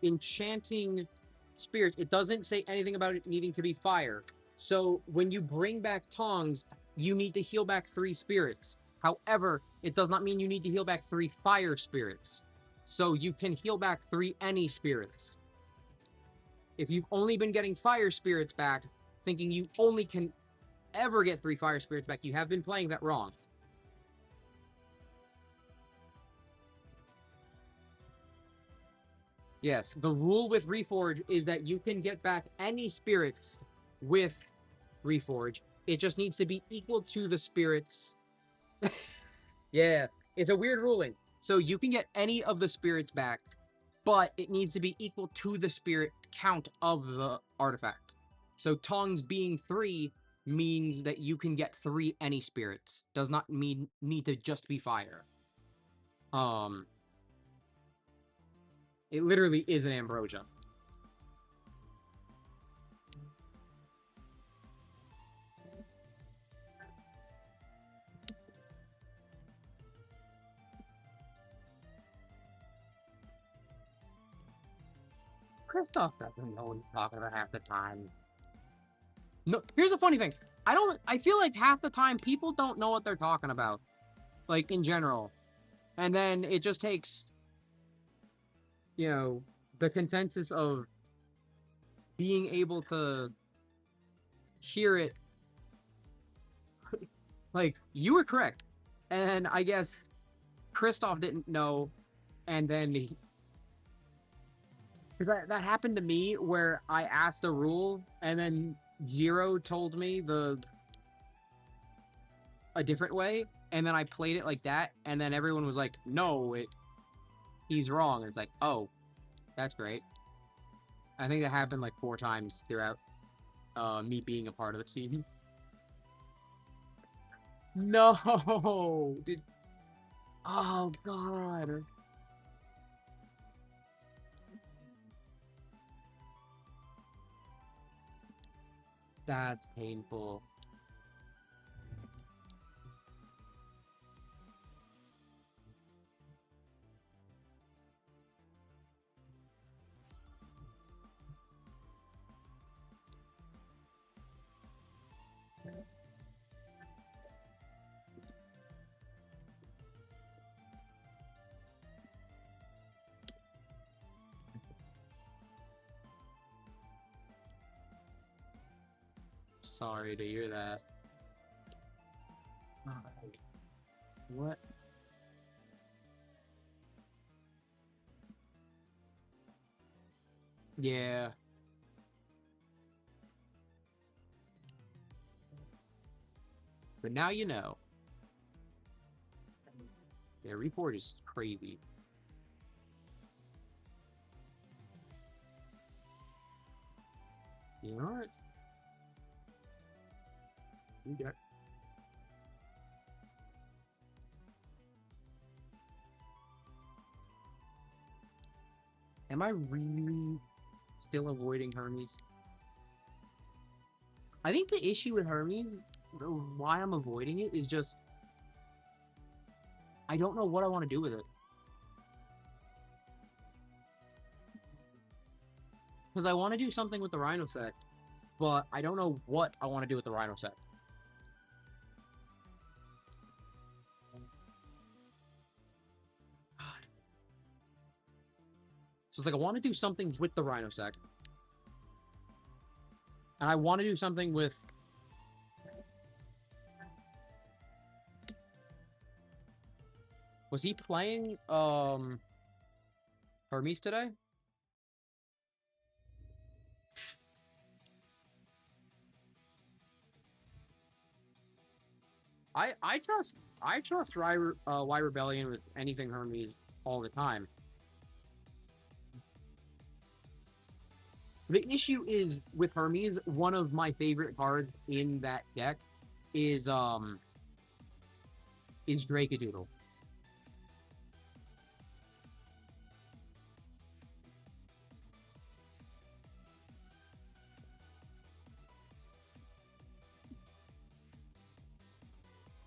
enchanting spirits. It doesn't say anything about it needing to be fire. So, when you bring back tongs, you need to heal back 3 spirits. However, it does not mean you need to heal back 3 fire spirits. So, you can heal back 3 any spirits. If you've only been getting fire spirits back, thinking you only can ever get 3 fire spirits back, you have been playing that wrong. Yes, the rule with Reforge is that you can get back any spirits with Reforge. It just needs to be equal to the spirits. Yeah, it's a weird ruling. So you can get any of the spirits back, but it needs to be equal to the spirit count of the artifact. So tongs being 3 means that you can get 3 any spirits. Does not mean need to just be fire. It literally is an ambrosia. Kristoff doesn't know what he's talking about half the time. No, here's the funny thing. I feel like half the time people don't know what they're talking about. Like, in general. And then it just takes, you know, the consensus of being able to hear it. Like, you were correct. And I guess Kristoff didn't know, and then because that happened to me where I asked a rule and then Zero told me a different way, and then I played it like that, and then everyone was like, "No, he's wrong." And it's like, "Oh, that's great." I think that happened like 4 times throughout me being a part of the team. No, did oh god. That's painful. Sorry to hear that. What? Yeah. But now you know. Yeah, report is crazy. You know what? You got Am I really still avoiding Hermes? I think the issue with Hermes, why I'm avoiding it, is just I don't know what I want to do with it. Because I want to do something with the Rhino set, but I don't know what I want to do with the Rhino set. So it's like I want to do something with the Rhino set. And I want to do something with... Was he playing Hermes today? I trust Y Rebellion with anything Hermes all the time. The issue is with Hermes, one of my favorite cards in that deck is Dracodoodle.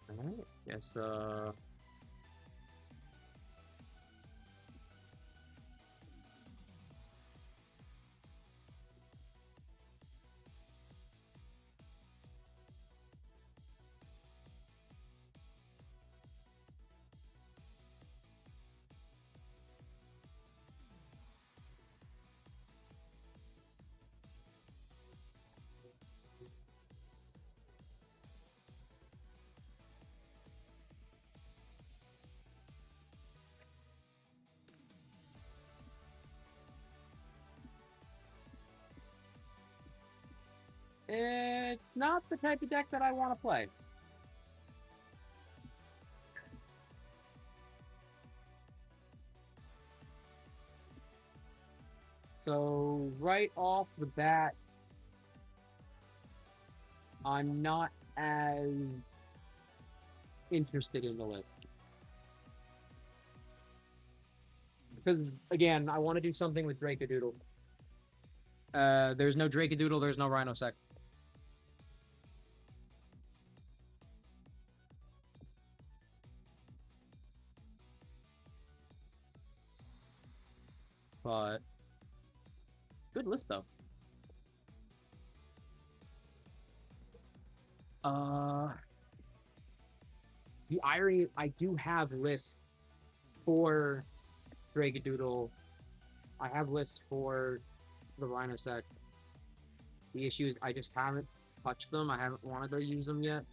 Alright, guess it's not the type of deck that I want to play. So right off the bat, I'm not as interested in the list. Because, again, I want to do something with Dracodoodle. There's no Dracodoodle, there's no Rhinosec. But Good list though. Uh, the irony, I do have lists for Dragadoodle. I have lists for the Rhino set. The issue is I just haven't touched them. I haven't wanted to use them yet.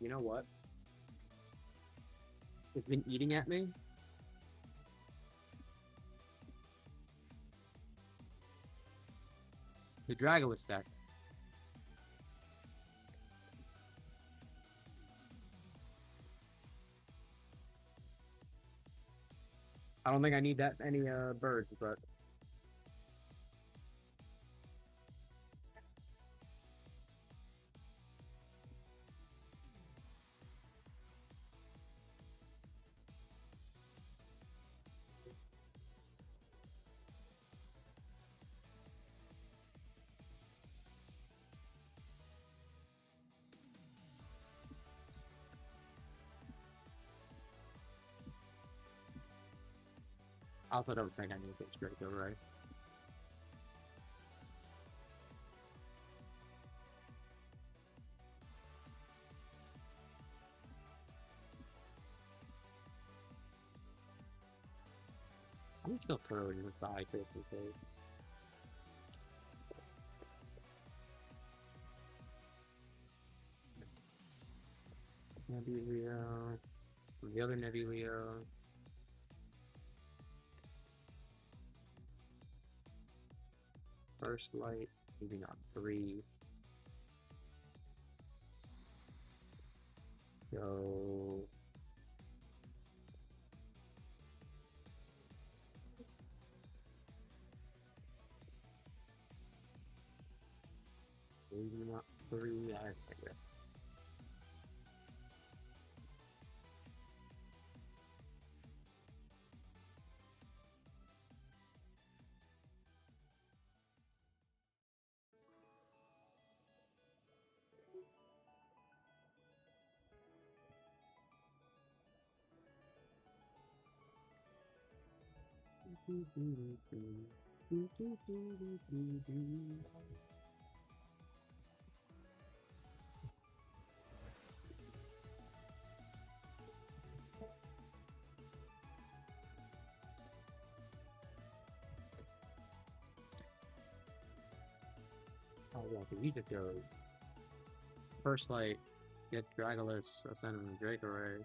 You know what? It's been eating at me. The Dragolus deck. I don't think I need that many birds, but I also don't think I need this Draco, right? I'm still throwing this by 50. Nebuleo. The other Nebuleo. First light, moving on 3. Go. Moving up 3. I think that. Oh, yeah, we just go. First light, get Dragolus, Ascend and Drake Array.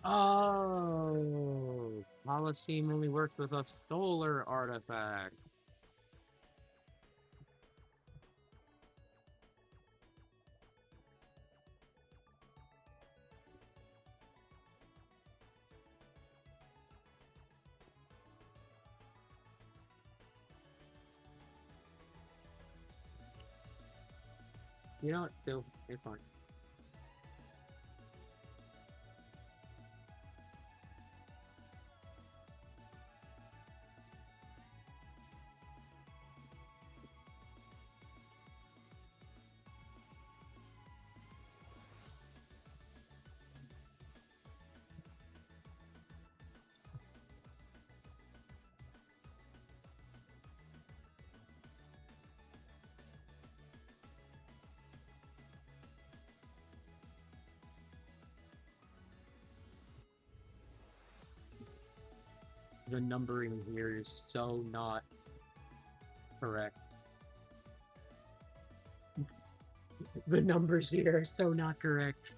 Oh, Coliseum only works with a solar artifact. You know what? Still, it's fine. The numbering here is so not correct. The numbers here are so not correct.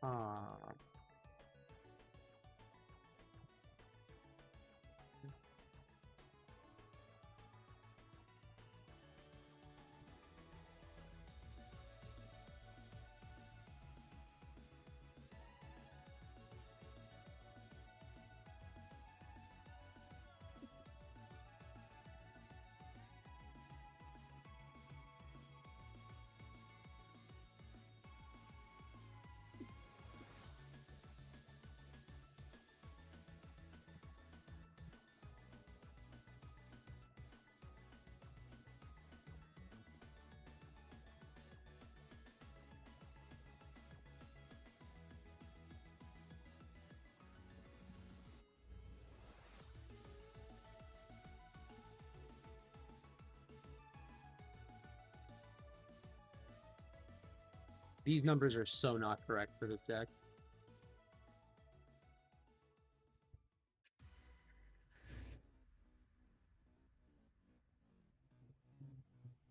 Ah. These numbers are so not correct for this deck.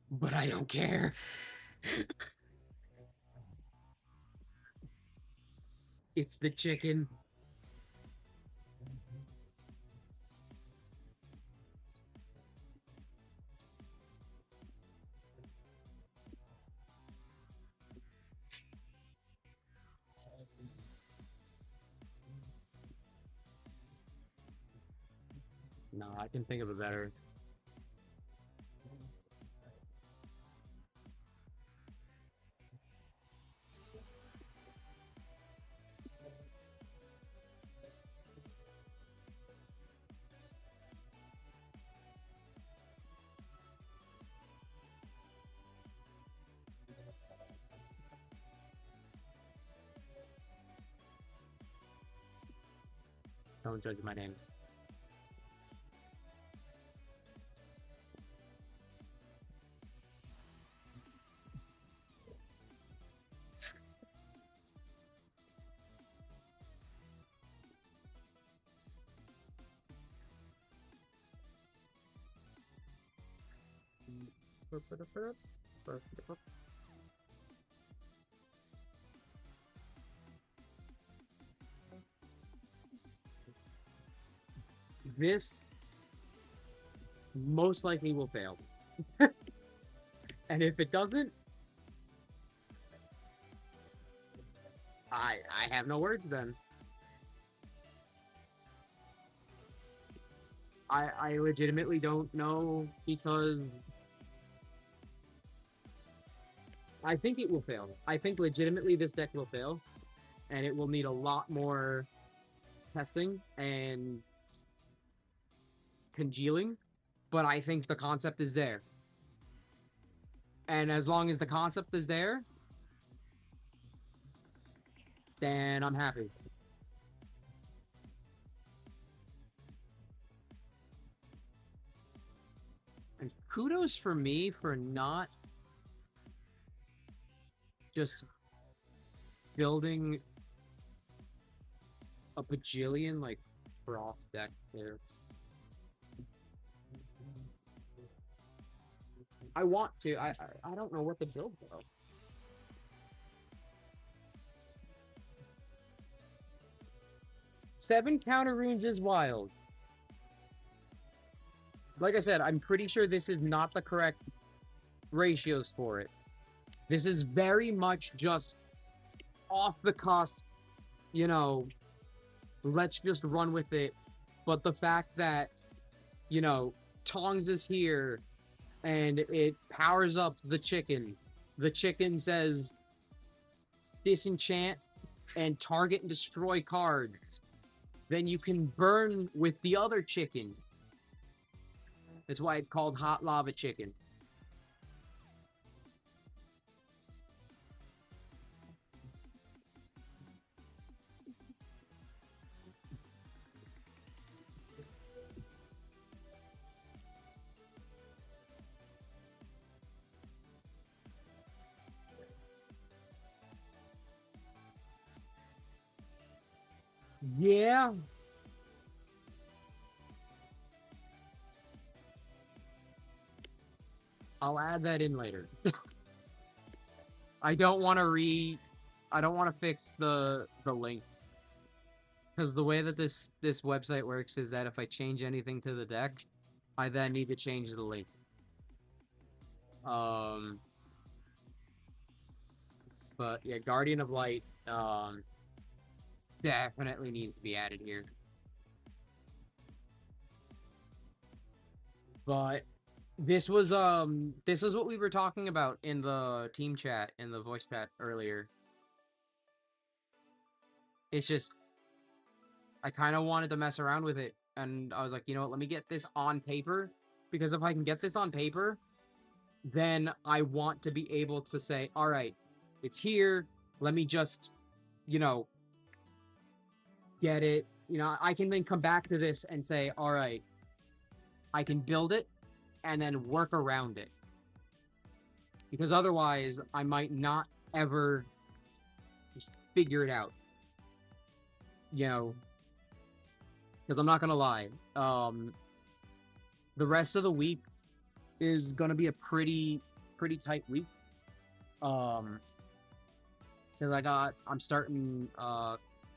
But I don't care. It's the chicken. No, I can think of a better. Don't judge my name. This most likely will fail. And if it doesn't, I have no words then. I legitimately don't know because I think it will fail. I think legitimately this deck will fail, and it will need a lot more testing and congealing, but I think the concept is there. And as long as the concept is there, then I'm happy. And kudos for me for not just building a bajillion, like, froth deck there. I want to. I don't know what to build, though. Seven counter runes is wild. Like I said, I'm pretty sure this is not the correct ratios for it. This is very much just off the cusp, you know, let's just run with it. But the fact that, you know, Tongs is here and it powers up the chicken. The chicken says disenchant and target and destroy cards. Then you can burn with the other chicken. That's why it's called Hot Lava Chicken. Yeah. I'll add that in later. I don't want to I don't want to fix the links because the way that this website works is that if I change anything to the deck, I then need to change the link. But yeah, Guardian of Light definitely needs to be added here. But this was what we were talking about in the team chat, in the voice chat earlier. It's just I kind of wanted to mess around with it, and I was like, you know what, let me get this on paper, because if I can get this on paper, then I want to be able to say, all right, it's here, let me just, you know, get it. You know, I can then come back to this and say, all right, I can build it and then work around it. Because otherwise, I might not ever just figure it out. You know, because I'm not going to lie. The rest of the week is going to be a pretty tight week. Because I'm starting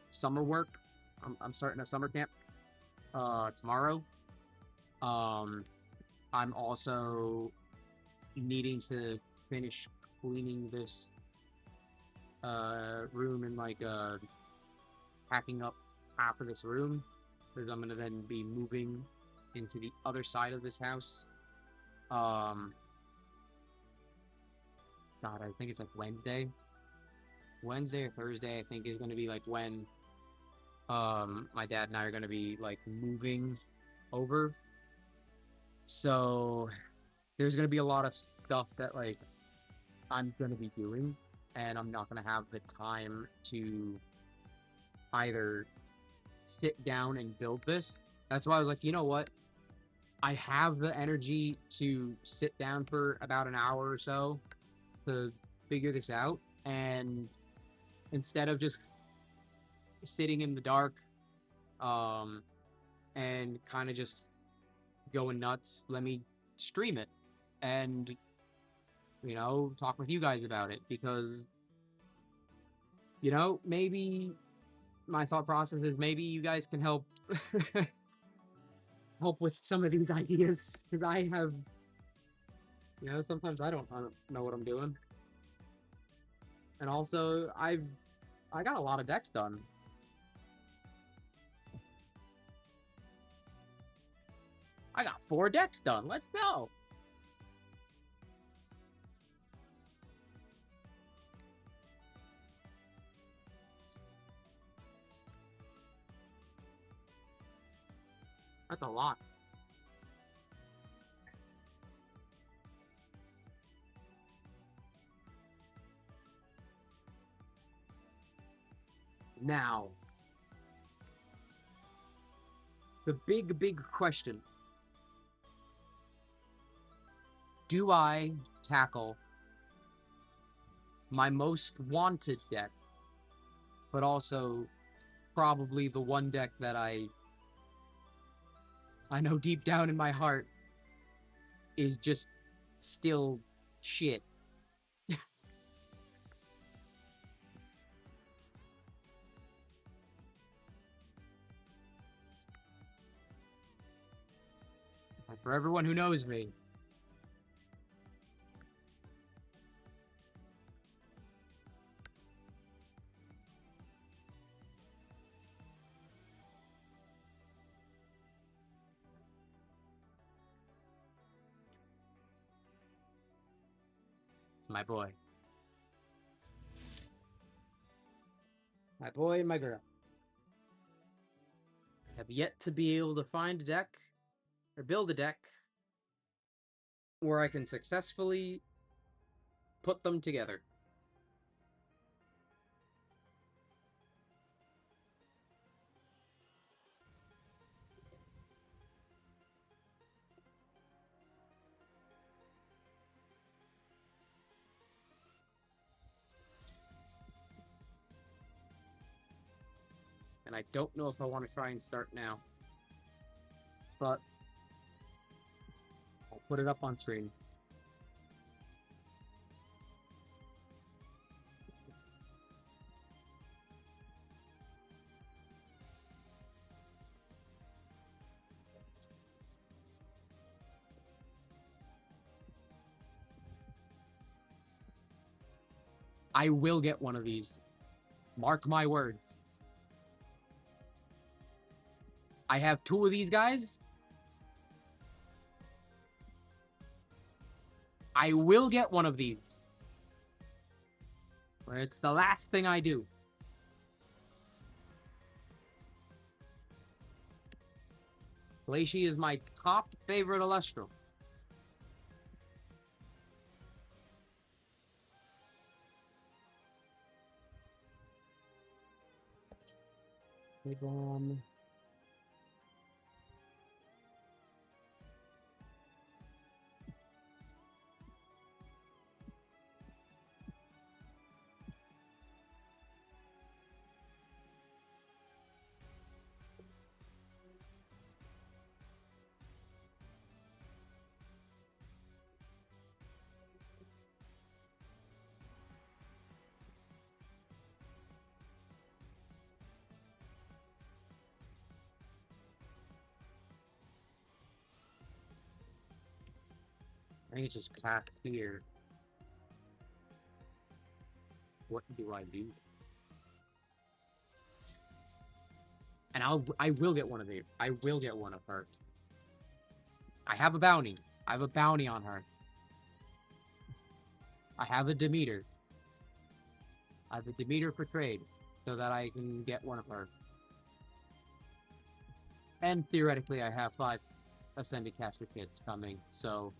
summer work. I'm starting a summer camp tomorrow. I'm also needing to finish cleaning this room and like packing up half of this room, because I'm gonna then be moving into the other side of this house. God, I think it's like Wednesday or Thursday. I think is gonna be like when my dad and I are gonna be like moving over. So there's gonna be a lot of stuff that like I'm gonna be doing, and I'm not gonna have the time to either sit down and build this. That's why I was like, you know what? I have the energy to sit down for about an hour or so to figure this out, and instead of just sitting in the dark and kind of just going nuts, let me stream it and, you know, talk with you guys about it, because, you know, maybe my thought process is maybe you guys can help help with some of these ideas, because I have, you know, sometimes I don't know what I'm doing. And also I got a lot of decks done. I got 4 decks done. Let's go. That's a lot. Now, the big question. Do I tackle my most wanted deck, but also probably the one deck that I know deep down in my heart is just still shit? For everyone who knows me, it's my boy. My boy and my girl. Have yet to be able to find a deck or build a deck where I can successfully put them together. And I don't know if I want to try and start now, but I'll put it up on screen. I will get one of these. Mark my words. I have 2 of these guys. I will get one of these. Where it's the last thing I do. Glacier is my top favorite Elestral. Big bomb. I think it's just packed here. What do I do? And I will get one of these. I will get one of her. I have a bounty. I have a bounty on her. I have a Demeter. I have a Demeter for trade, so that I can get one of her. And theoretically, I have 5 Ascended Caster kits coming, so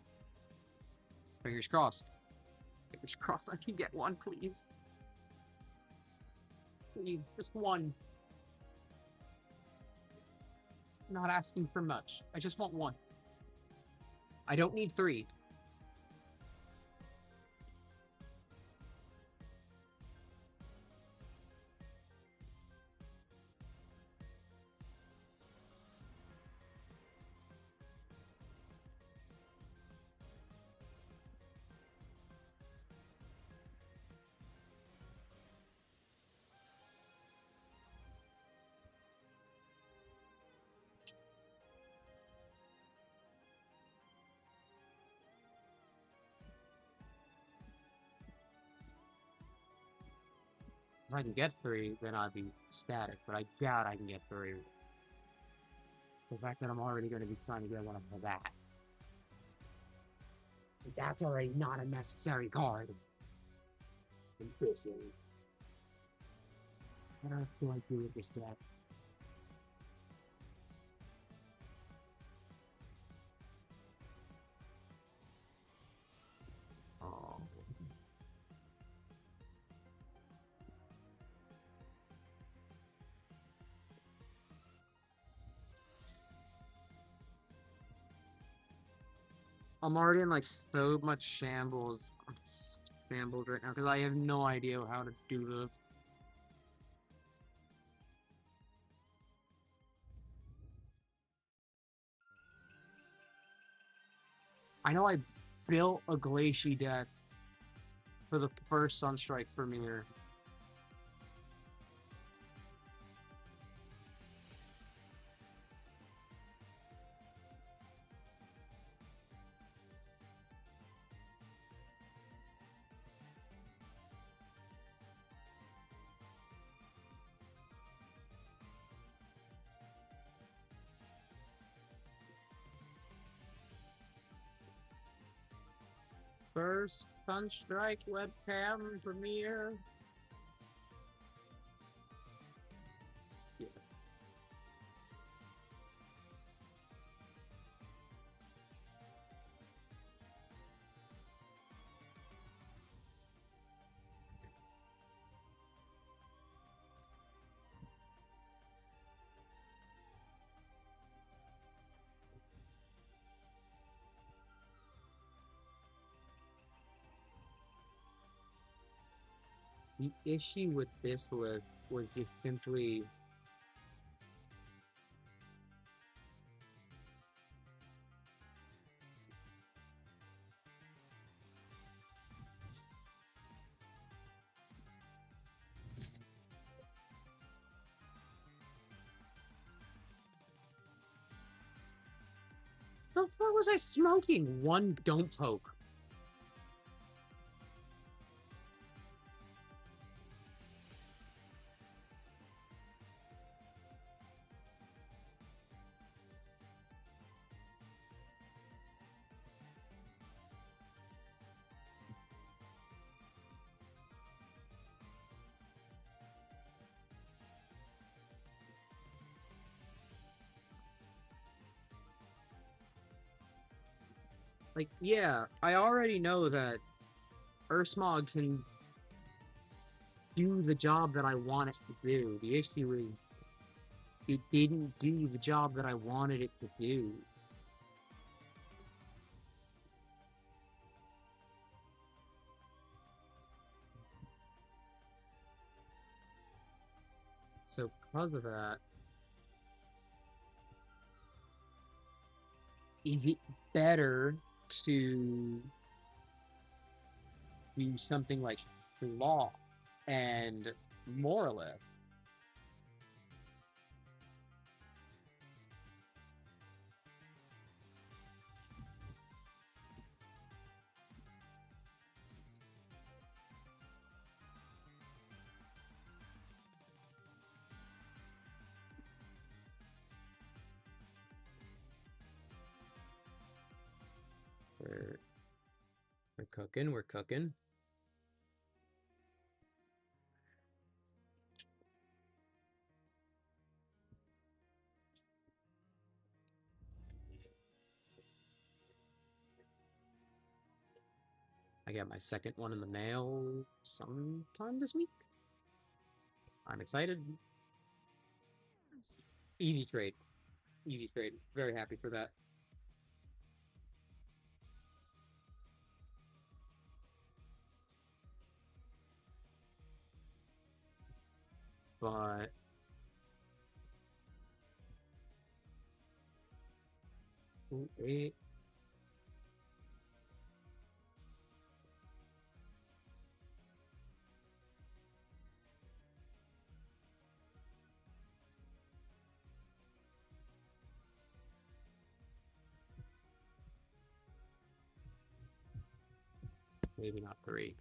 fingers crossed. Fingers crossed I can get one, please. Please, just one. I'm not asking for much. I just want one. I don't need 3. If I can get 3, then I'd be static, but I doubt I can get 3. The fact that I'm already going to be trying to get one of that. That's already not a necessary card. Interesting. What else do I do with this deck? Oh. I'm already in like so much shambles. I'm shambled right now because I have no idea how to do this. I know I built a Glacier deck for the first Sunstrike premiere. First Sunstrike webcam premiere. Yeah. The issue with this list was just simply the fuck was I smoking? One don't poke. Like, yeah, I already know that Ursmog can do the job that I want it to do. The issue is it didn't do the job that I wanted it to do. So because of that, is it better to do something like law and moralist? We're, we're cooking, we're cooking. I got my second one in the mail sometime this week. I'm excited. Easy trade. Easy trade. Very happy for that. But it, maybe not three.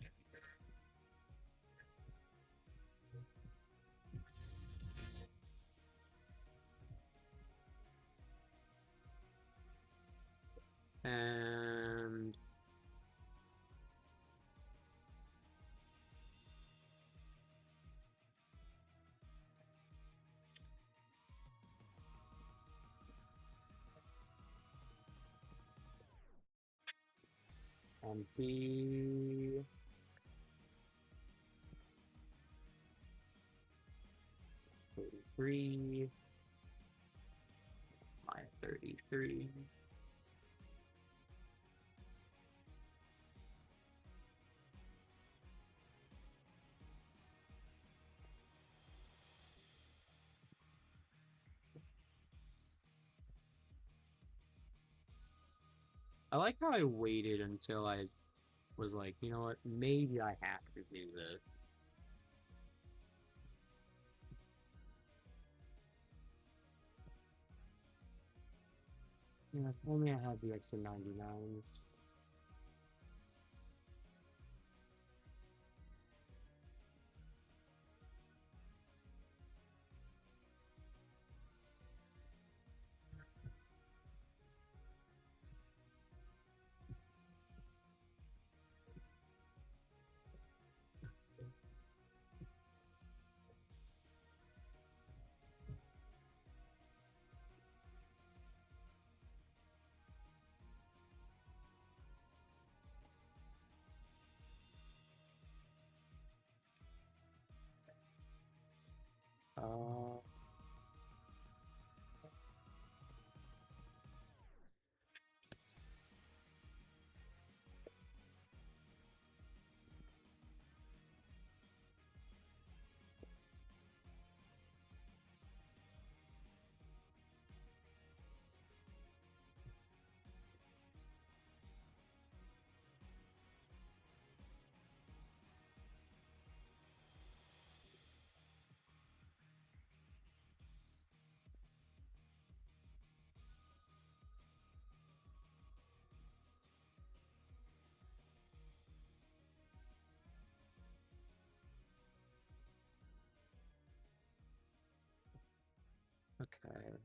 And B 33. My 33. I like how I waited until I was like, you know what, maybe I have to do this. Yeah, if only I had the extra 99s. Uh, okay.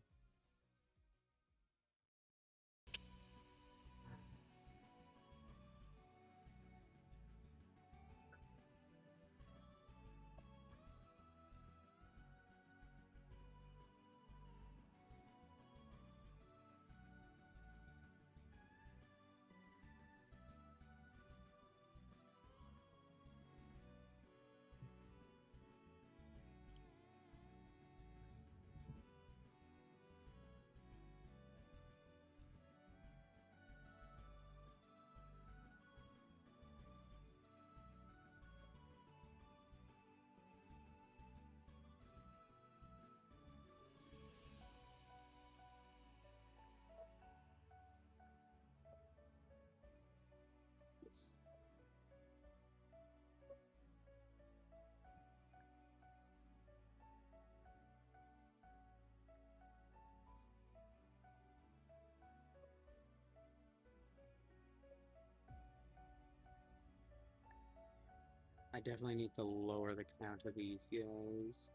definitely need to lower the count of these guys.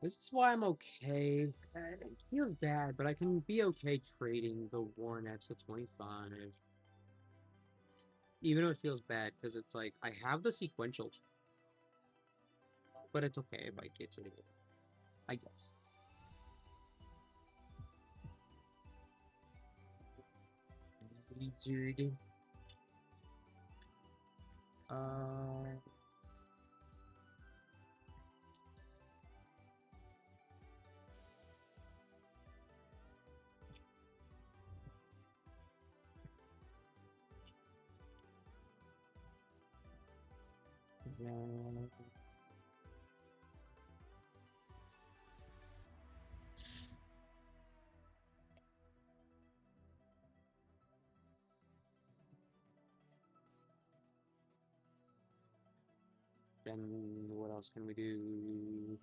This is why I'm okay. It feels bad, but I can be okay trading the Warnets to 25. Even though it feels bad, because it's like, I have the sequential, but it's okay if I get to it, I guess. Wizard. Uh... Yeah. Then what else can we do?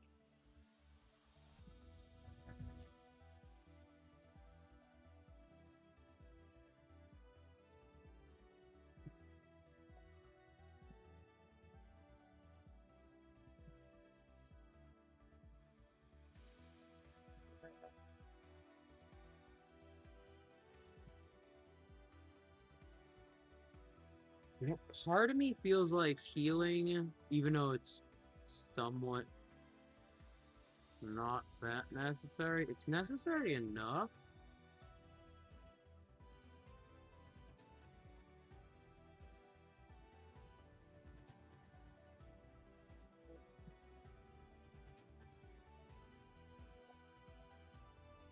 You know, part of me feels like healing, even though it's somewhat not that necessary. It's necessary enough.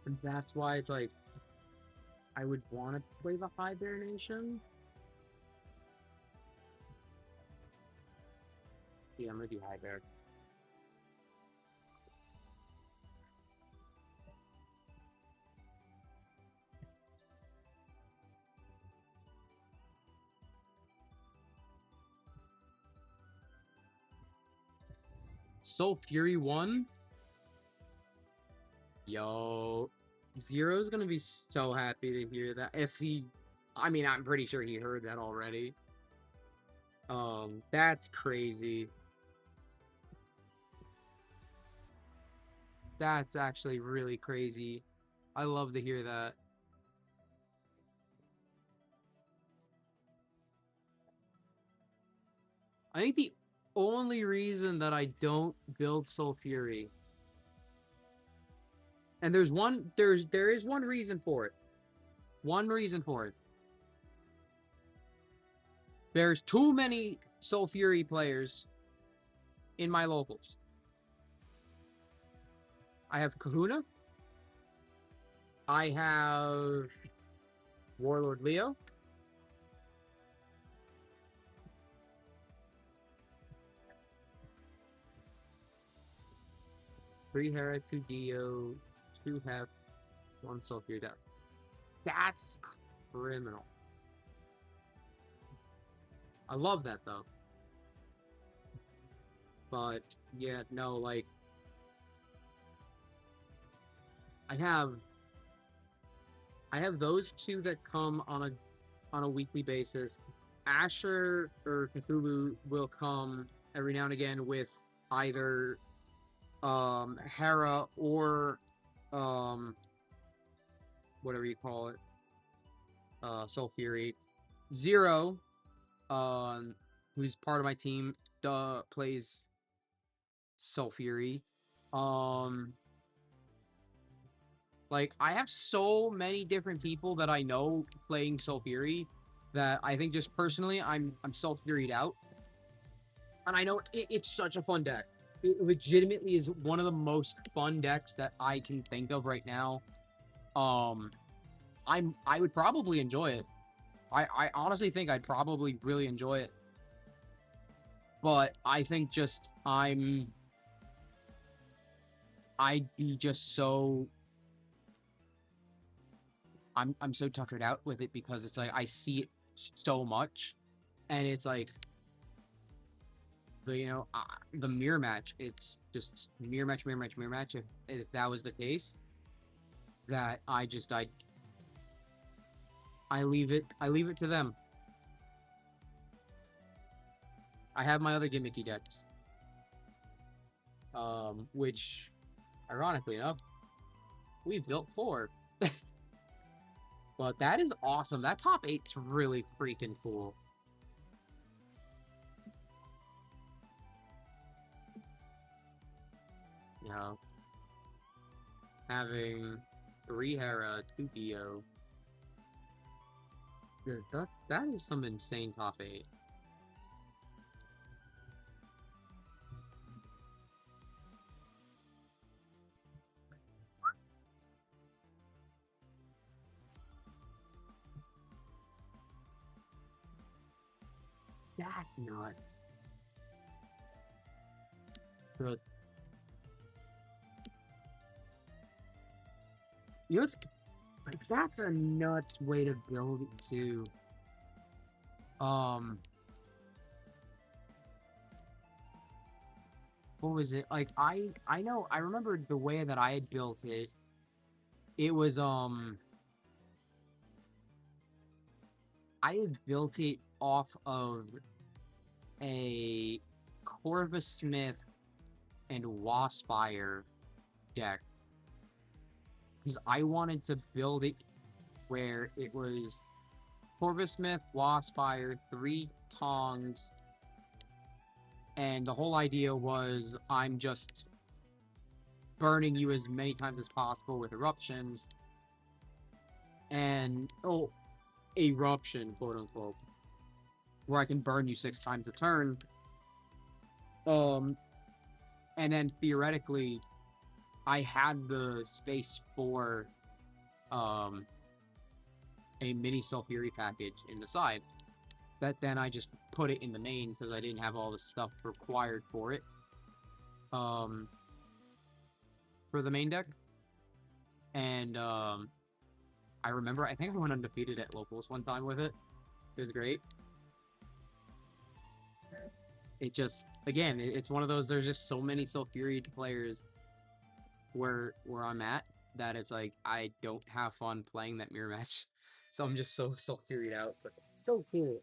And that's why it's like, I would want to play the High Bear Nation. Yeah, I'm gonna do High Bear. Soul Fury 1? Yo. Zero's gonna be so happy to hear that. If he... I mean, I'm pretty sure he heard that already. That's crazy. That's actually really crazy. I love to hear that. I think the only reason that I don't build Soul Fury, and there is one reason for it. One reason for it. There's too many Soul Fury players in my locals. I have Kahuna. I have Warlord Leo. Three Hera, two Dio, two Hef, one Soul Fury deck. That's criminal. I love that though. But yeah, no, like I have those two that come on a weekly basis. Asher or Cthulhu will come every now and again with either Hera or whatever you call it, Soul Fury. Zero, who's part of my team, plays Soul Fury. Like, I have so many different people that I know playing Soul Fury that I think just personally, I'm Soul Fury'd out. And I know it's such a fun deck. It legitimately is one of the most fun decks that I can think of right now. I would probably enjoy it. I honestly think I'd probably really enjoy it. But I think just I'd be just so I'm so tuckered out with it because it's like I see it so much, and it's like the mirror match. It's just mirror match, mirror match, mirror match. If that was the case, that I leave it to them. I have my other gimmicky decks, which ironically enough we built for. But that is awesome. That top eight's really freaking cool. You know, having 3 Hera, 2 Dio. That is some insane top 8. That's nuts. But, you know, it's like that's a nuts way to build it too. What was it? Like I know I remember the way that I had built it. It was I had built it off of a Corvus Smith and Waspire deck because I wanted to build it where it was Corvus Smith, Waspire, 3 Tongs, and the whole idea was I'm just burning you as many times as possible with eruptions, and eruption, quote unquote, where I can burn you 6 times a turn. And then theoretically, I had the space for a mini Sulfury package in the side. That then I just put it in the main because I didn't have all the stuff required for it. For the main deck. And I remember, I think I went undefeated at locals one time with it. It was great. It just, again, it's one of those, there's just so many Sulfuried players where I'm at that it's like, I don't have fun playing that mirror match. So I'm just so Sulfuried out, but it's so cool.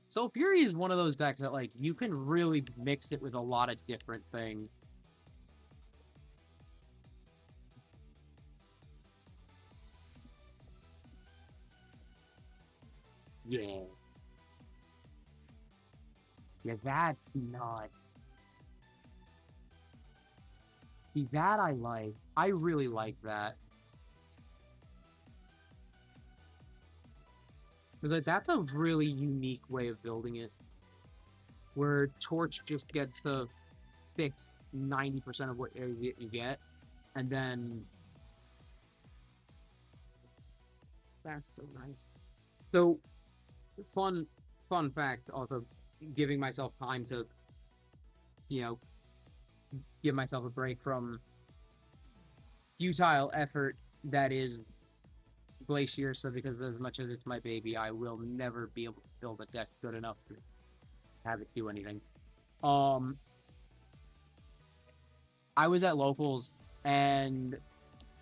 Sulfury is one of those decks that, like, you can really mix it with a lot of different things. Yeah. Yeah, that's nuts. See, that I like. I really like that. But that's a really unique way of building it. Where Torch just gets to fix 90% of what you get. And then... That's so nice. So, fun fact, also giving myself time to, give myself a break from futile effort that is Glacier, so because as much as it's my baby, I will never be able to build a deck good enough to have it do anything. I was at locals and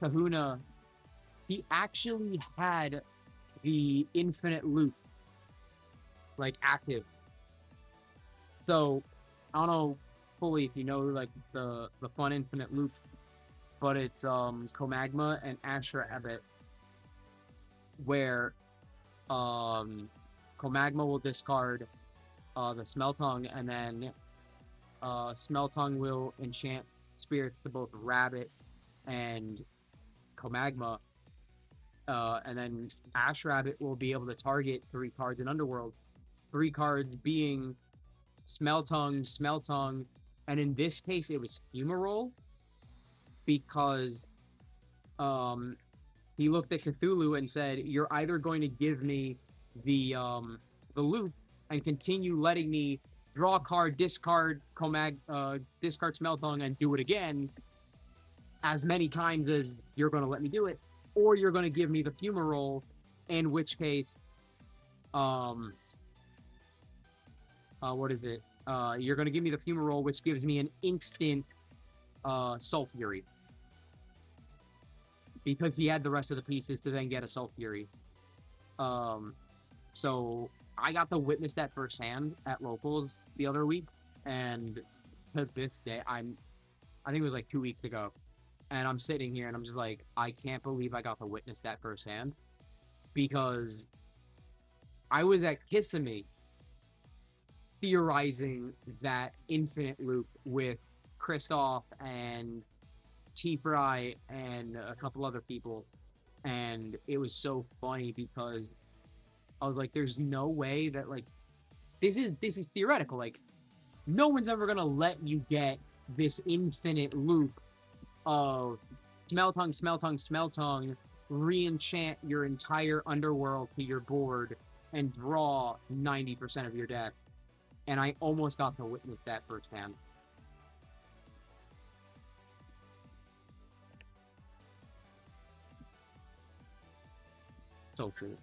Kahuna, he actually had the infinite loop like active. So I don't know fully if you know like the fun infinite loop, but it's Comagma and Ashra Abbott, where Comagma will discard the Smeltung, and then Smeltung will enchant spirits to both Rabbit and Comagma, and then Ash Rabbit will be able to target 3 cards in Underworld. 3 cards being Smeltung, and in this case it was Fumarole, because he looked at Cthulhu and said, "You're either going to give me the loop and continue letting me draw a card, discard discard Smeltung, and do it again as many times as you're going to let me do it, or you're going to give me the Fumarole, in which case, what is it? You're going to give me the Fumarole, which gives me an instant Soul Fury. Because he had the rest of the pieces to then get a Soul Fury. So I got to witness that firsthand at locals the other week, and to this day, I think it was like 2 weeks ago, and I'm sitting here and I'm just like, I can't believe I got to witness that firsthand, because I was at Kissimmee theorizing that infinite loop with Kristoff and T-Fry and a couple other people, and it was so funny because I was like, there's no way that, like, this is theoretical. Like, no one's ever gonna let you get this infinite loop of Smeltung, re-enchant your entire underworld to your board, and draw 90% of your deck. And I almost got to witness that firsthand. So true.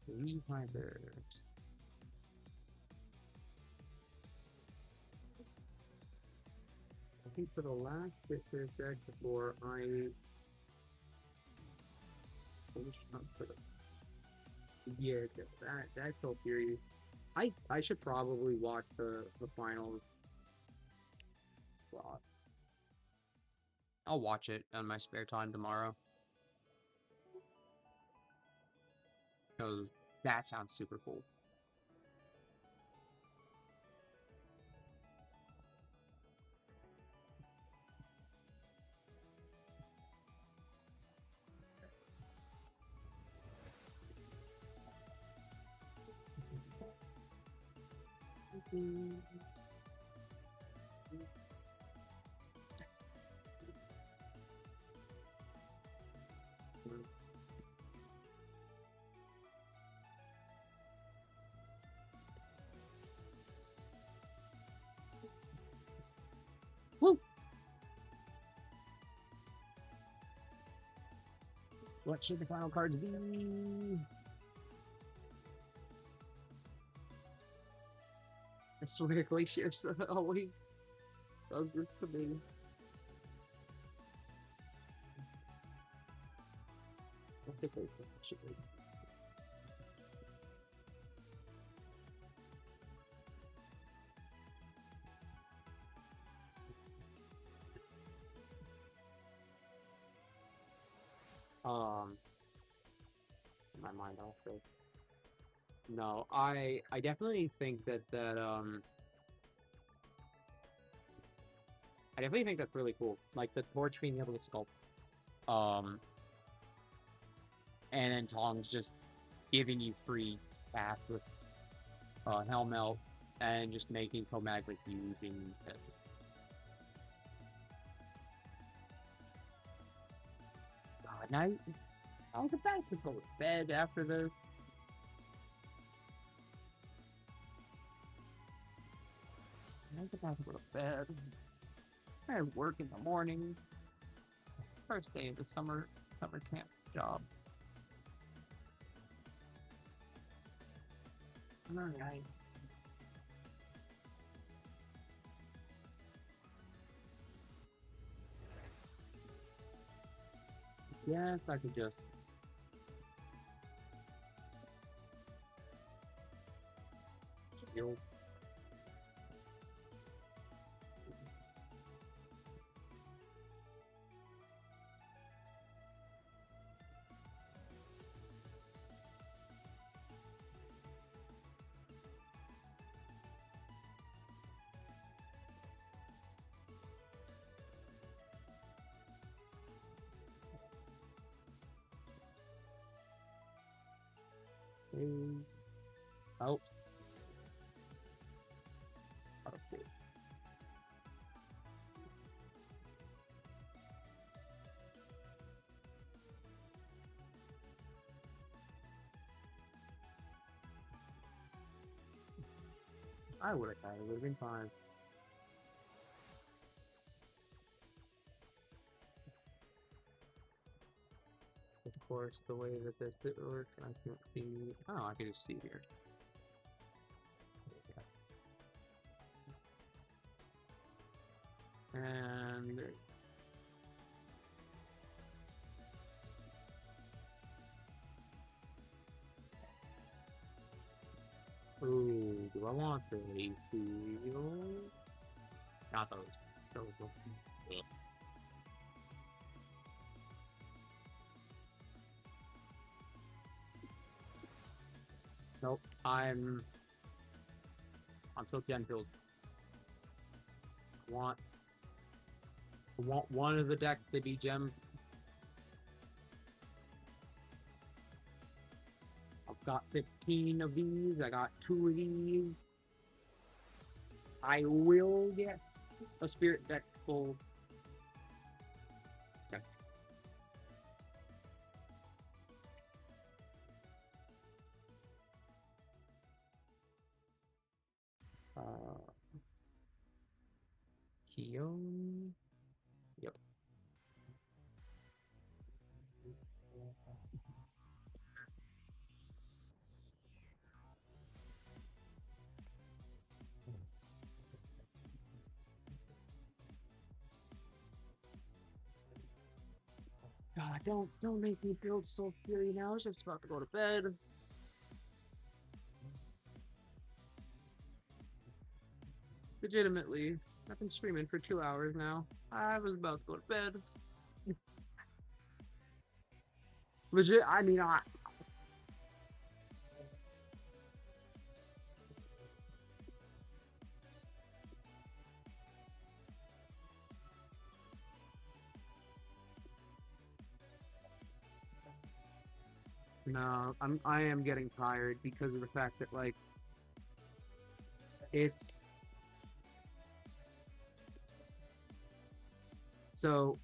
Three fibers. I think for the last Citrus deck before I finished up for the that Soul Fury. I should probably watch the finals. Well, I'll watch it on my spare time tomorrow, because that sounds super cool. Woo! What should the final cards be? I swear Glacier always does this to me. I think I should be. My mind also. No, I definitely think I definitely think that's really cool. Like the torch being able to sculpt. And then Tong's just giving you free path with Hellmelt and just making Comag like using it. God, now I'll get back to go to bed after this. I'll get back to go to bed. I have work in the morning. First day of the summer camp job. Alright. Yes, I could just heal. Okay. Oh. Okay. I would have thought it would have been fine. Of course, the way that this did work, I can't see. Oh, I can just see here. And ooh, do I want the field? Not those. Those look. Yeah. Nope. I'm still Genfield. I want one of the decks to be gem. I've got 15 of these. I got 2 of these. I will get a spirit deck full. Okay. Keon. Yep. God, don't make me build Soul Fury now. I was just about to go to bed. Legitimately, I've been streaming for 2 hours now. I was about to go to bed. Legit, I mean, no, I am getting tired because of the fact that like it's so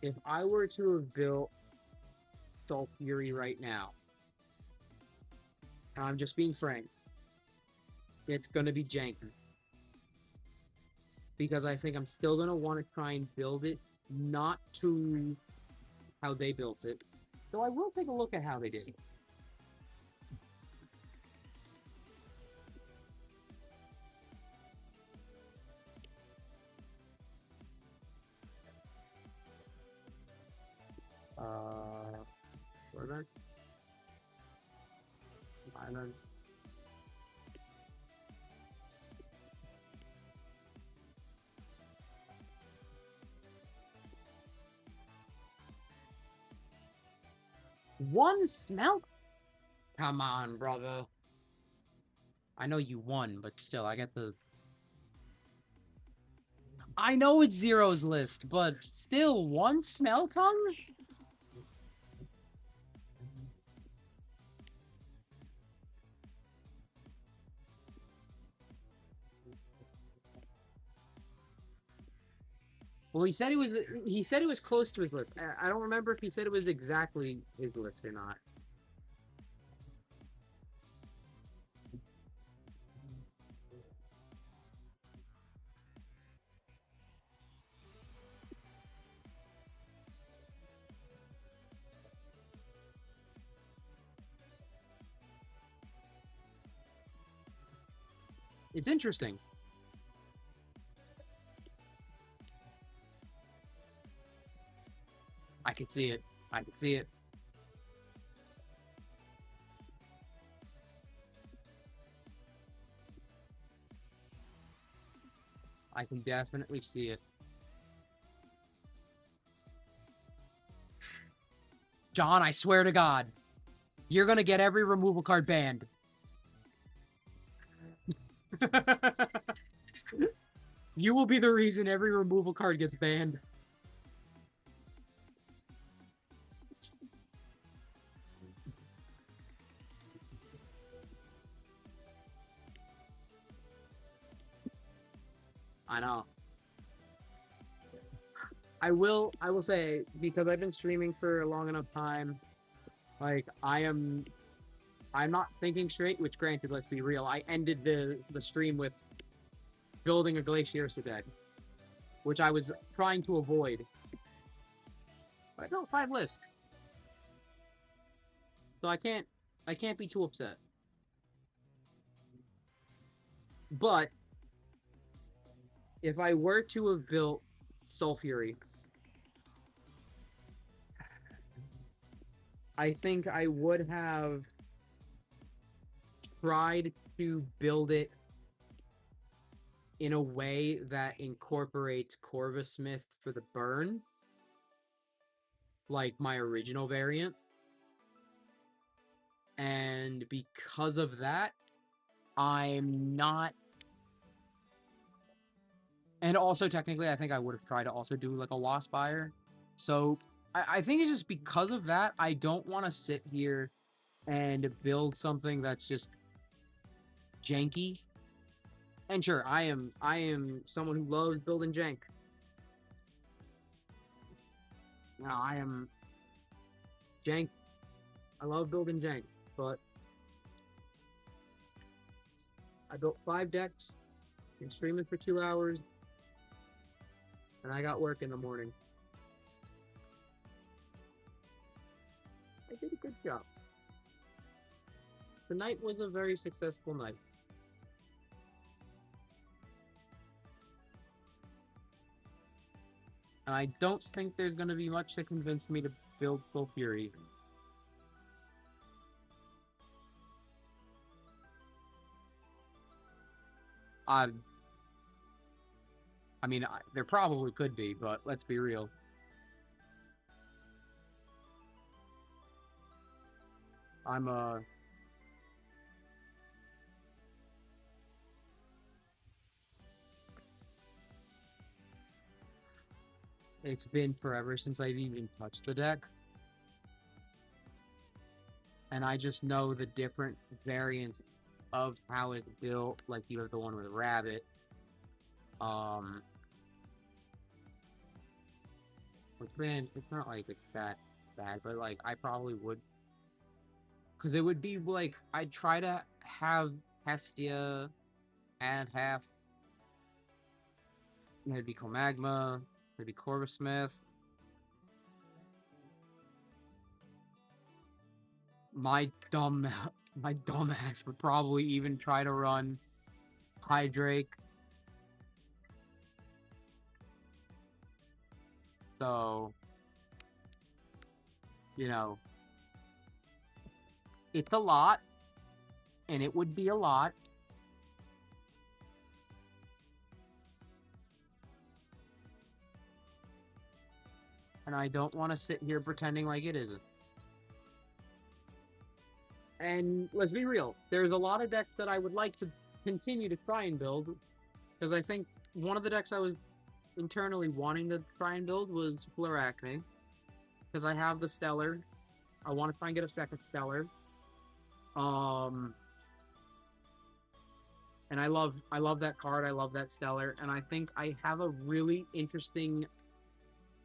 if I were to have built Soul Fury right now, and I'm just being frank, it's gonna be janky. Because I think I'm still gonna want to try and build it not to how they built it. Though I will take a look at how they did it. What is that? Island. One smelt? Come on, brother. I know you won, but still, I get the... I know it's Zero's list, but still, one Smeltung? Well, he said it was close to his list. I don't remember if he said it was exactly his list or not. It's interesting. I can see it. I can see it. I can definitely see it. John, I swear to God, you're gonna get every removal card banned. You will be the reason every removal card gets banned. I know. I will say, because I've been streaming for a long enough time, like I'm not thinking straight, which granted, let's be real, I ended the stream with building a Glacier Cadet, which I was trying to avoid. But I built 5 lists. So I can't be too upset. But if I were to have built Soul Fury, I think I would have tried to build it in a way that incorporates Corvus Smith for the burn, like my original variant. And because of that, I'm not... And also, technically, I think I would have tried to also do, like, a Lost Buyer. So, I think it's just because of that, I don't want to sit here and build something that's just janky. And sure, I am someone who loves building jank. No, I am jank. I love building jank, but I built 5 decks, been streaming for 2 hours, and I got work in the morning. I did a good job. The night was a very successful night. And I don't think there's going to be much to convince me to build Soul Fury. I mean, there probably could be, but let's be real. It's been forever since I've even touched the deck. And I just know the different variants of how it's built. Like, you have the one with a rabbit. Which, man, it's not like it's that bad, but, like, I probably would. Because it would be, like, I'd try to have Hestia and half. Maybe Comagma, maybe Corvus Smith. My dumbass would probably even try to run Hydrake. So, you know, it's a lot, and it would be a lot. And I don't want to sit here pretending like it isn't. And let's be real, there's a lot of decks that I would like to continue to try and build, because I think one of the decks I was internally wanting to try and build was Flaracne, because I have the Stellar. I want to try and get a second Stellar. And I love that card. I love that Stellar, and I think I have a really interesting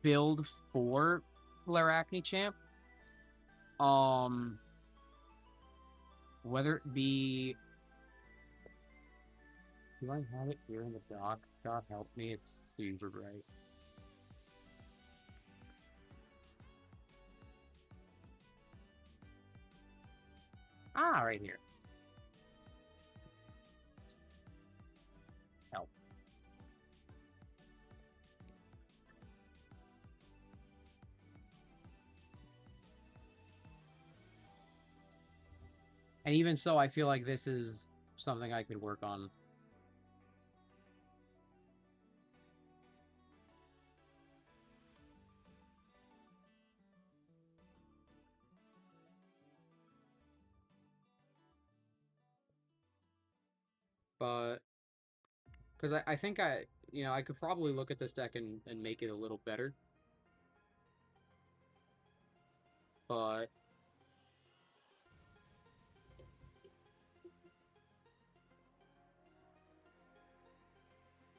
build for Flaracne Champ. Whether it be... Do I have it here in the dock? God help me, it's super bright. Ah, right here. Help. And even so, I feel like this is something I could work on. But, because I think I could probably look at this deck and make it a little better. But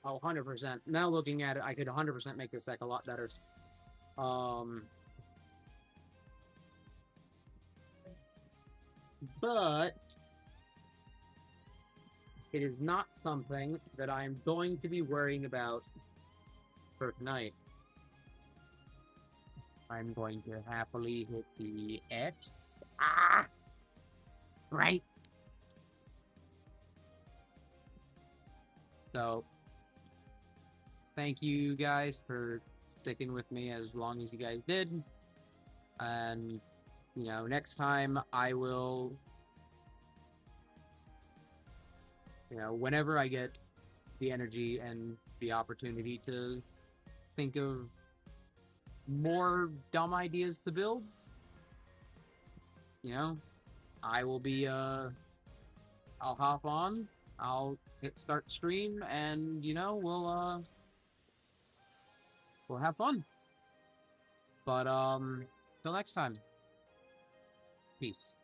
Oh, 100%. Now looking at it, I could 100% make this deck a lot better. Um, but it is not something that I'm going to be worrying about for tonight. I'm going to happily hit the X. Ah! Right. So, thank you guys for sticking with me as long as you guys did. And, you know, next time I will, you know, whenever I get the energy and the opportunity to think of more dumb ideas to build, you know, I will be, I'll hop on, I'll hit start stream, and, you know, we'll have fun. But, till next time, peace.